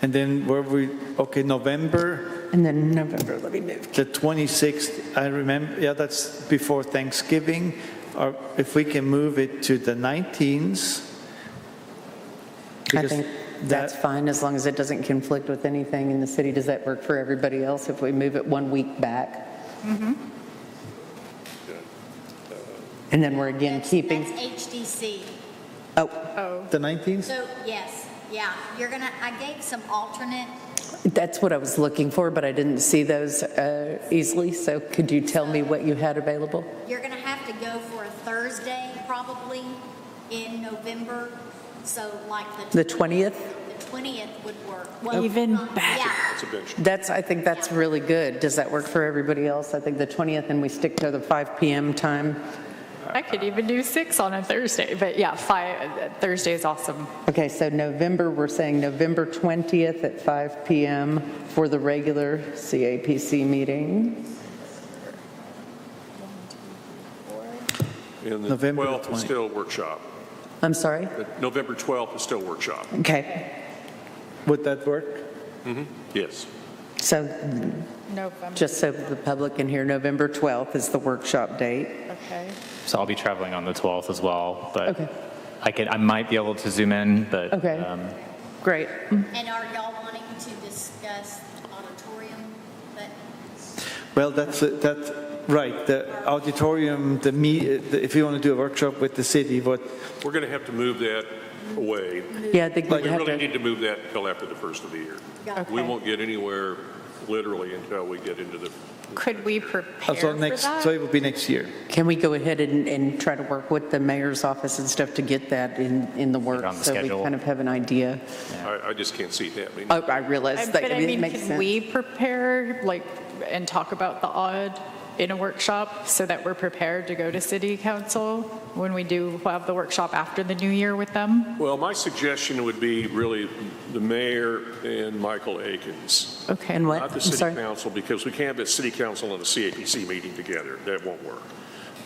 D: And then November,
B: And then November, let me move.
D: the 26th, I remember, yeah, that's before Thanksgiving. Or if we can move it to the 19th.
B: I
D: Because
B: think That's fine, as long as it doesn't conflict with anything in the city. Does that work for everybody else if we move it 1 week back? And then we're again keeping,
H: That's HDC.
D: The 19th?
H: So, yes, yeah, I gave some alternate.
B: that's what I was looking for, but I didn't see those easily. So could you tell me what you had available?
H: You're going to have to go for a Thursday probably in November. So like
B: The 20th?
H: The 20th would work. Well,
G: Even better.
H: Yeah.
B: I think that's really good. Does that work for everybody else? I think the 20th, and we stick to the 5 p.m. time.
G: I could even do 6 on a Thursday, but yeah, Thursday is awesome.
B: Okay, so we're saying November 20th at 5 p.m. for the regular CAPC meeting.
E: And the
D: November
E: 12th is
D: 20th.
E: still workshop.
B: I'm sorry?
E: November 12th is still workshop.
B: Okay,
D: Would that work?
E: Yes.
B: so
G: November,
B: just so the public can hear, November 12th is the workshop date.
G: okay.
F: So I'll be traveling on the 12th as well, but
B: Okay.
F: I might be able to zoom in, but
B: Okay. Great.
H: And are y'all wanting to discuss auditorium? But
D: Well, that's right. The auditorium, if you want to do a workshop with the city,
E: We're going to have to move that away.
B: Yeah, I think
E: We
B: we'd have
E: really need
B: to,
E: to move that until after the first of the year.
H: Okay.
E: We won't get anywhere literally until we get into the.
G: Could we prepare
D: so
G: for
D: next,
G: that?
D: so it will be next year.
B: can we go ahead and try to work with the mayor's office and stuff to get that in the works?
F: on the
B: So we
F: schedule.
B: kind of have an idea.
E: I just can't see it happening.
B: Oh, I realize that,
G: But I
B: it
G: mean,
B: makes
G: can
B: sense.
G: we prepare, and talk about the odd in a workshop so that we're prepared to go to city council when we do have the workshop after the new year with them?
E: Well, my suggestion would be really the mayor and Michael Akins.
B: Okay, and what?
E: Not the
B: I'm
E: city
B: sorry.
E: council, because we can't have a city council and a CAPC meeting together. That won't work.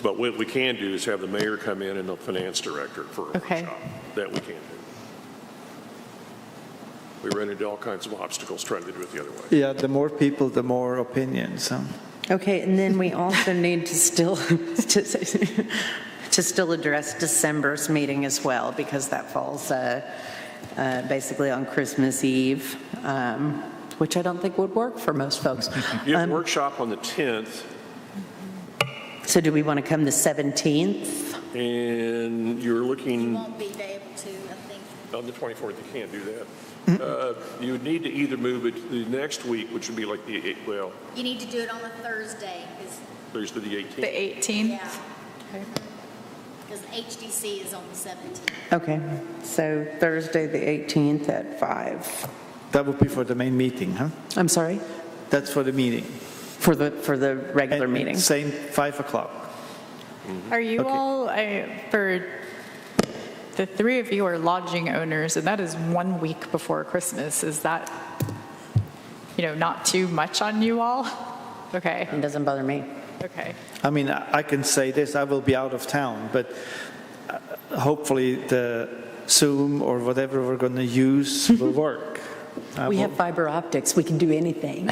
E: But what we can do is have the mayor come in and the finance director for a
G: Okay.
E: workshop. That we can do. We ran into all kinds of obstacles trying to do it the other way.
D: Yeah, the more people, the more opinions.
B: Okay, and then we also need to still, to still address December's meeting as well, because that falls basically on Christmas Eve, which I don't think would work for most folks.
E: You have a workshop on the 10th,
B: So do we want to come the 17th?
E: and you're
H: you
E: looking
H: won't be able to, I think.
E: on the 24th. You can't do that. You would need to either move it to the next week, which would be like
H: You need to do it on a Thursday
E: Thursday the 18th.
G: The 18th?
H: because HDC is on the 17th.
B: Okay, so Thursday, the 18th at 5.
D: That would be for the main meeting, huh?
B: I'm sorry?
D: That's for the meeting.
B: For the regular
D: And
B: meeting.
D: Same 5 o'clock.
G: Are you
D: Okay.
G: all, for the three of you are lodging owners, and that is 1 week before Christmas. Is that, not too much on you all? Okay,
B: It doesn't bother me.
G: okay.
D: I mean, I can say this, I will be out of town, but hopefully the Zoom or whatever we're going to use will work.
B: We have fiber optics, we can do anything.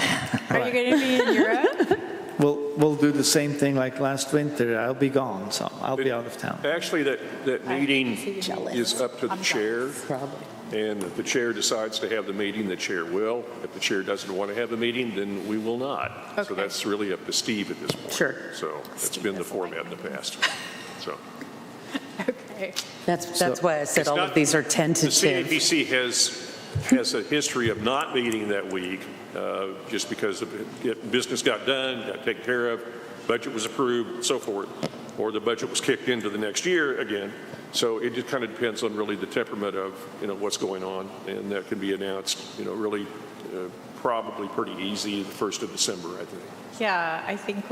G: Are you going to be in Europe?
D: We'll do the same thing like last winter. I'll be gone, so I'll be out of town.
E: Actually, that meeting
B: Jealous.
E: is up to the
G: I'm
E: chair.
B: Probably.
E: And if the chair decides to have the meeting, the chair will. If the chair doesn't want to have the meeting, then we will not. So
G: Okay.
E: that's really up to Steve at this point.
B: Sure.
E: So that's been the format in the past. So
G: Okay.
B: That's why I said
E: It's
B: all
E: not-
B: of these are
E: the
B: tentative.
E: CAPC has a history of not meeting that week just because business got done, got taken care of, budget was approved, and so forth, or the budget was kicked into the next year again. So it just kind of depends on really the temperament of, what's going on, and that can be announced, really probably pretty easy the 1st of December, I think.
G: Yeah, I think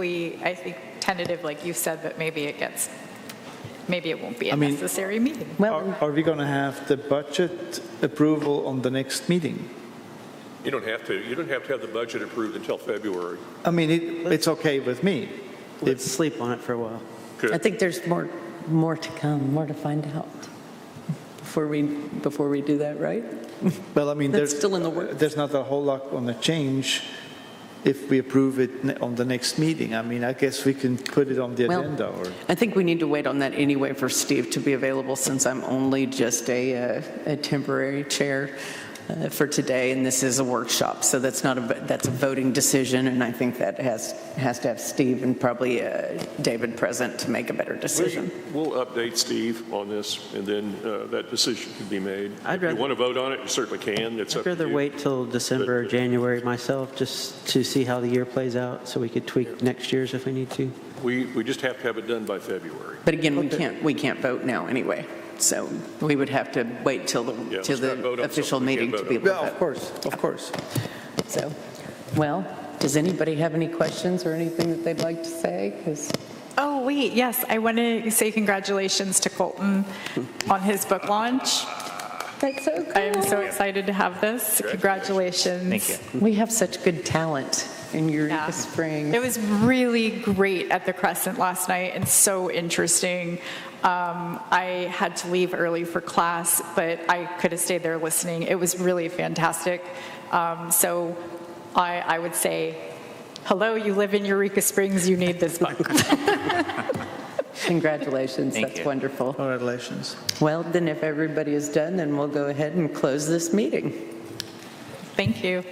G: tentative, like you said, but maybe it won't be a necessary meeting.
B: Well,
D: Are we going to have the budget approval on the next meeting?
E: You don't have to. You don't have to have the budget approved until February.
D: I mean, it's okay with me.
C: Let's sleep on it for a while.
E: Good.
B: I think there's more to come, more to find out before we do that, right?
D: Well, I mean,
B: That's still in the works.
D: there's not a whole lot on the change if we approve it on the next meeting. I mean, I guess we can put it on the
B: Well,
D: agenda, or...
I: I think we need to wait on that anyway for Steve to be available, since I'm only just a temporary chair for today, and this is a workshop, so that's not that's a voting decision, and I think that has to have Steve and probably David present to make a better decision.
E: We'll update Steve on this, and then that decision can be made.
C: I'd
E: If you
C: rather-
E: want to vote on it, you certainly can. It's up
C: I'd
E: to
C: rather
E: you.
C: wait till December or January myself, just to see how the year plays out, so we could tweak next year's if we need to.
E: We just have to have it done by February.
I: But again, we can't vote now anyway, so we would have to wait till
E: Yeah, let's not vote
I: the
E: on
I: official
E: something we
I: meeting
E: can't
I: to be
E: vote
I: able
D: Yeah,
I: to
D: of
I: vote.
D: course.
I: So, well, does anybody have any questions or anything that they'd like to say? 'Cause
G: Oh, wait, yes, I want to say congratulations to Colton on his book launch.
I: that's so cool.
G: I am so excited to have this. Congratulations.
F: Thank you.
I: We have such good talent in Eureka
G: Yeah.
I: Springs.
G: It was really great at the Crescent last night and so interesting. I had to leave early for class, but I could have stayed there listening. It was really fantastic. So I would say, hello, you live in Eureka Springs, you need this book.
I: Congratulations,
F: Thank
I: that's
F: you.
I: wonderful.
D: Congratulations.
I: Well, then if everybody is done, then we'll go ahead and close this meeting.
G: Thank you.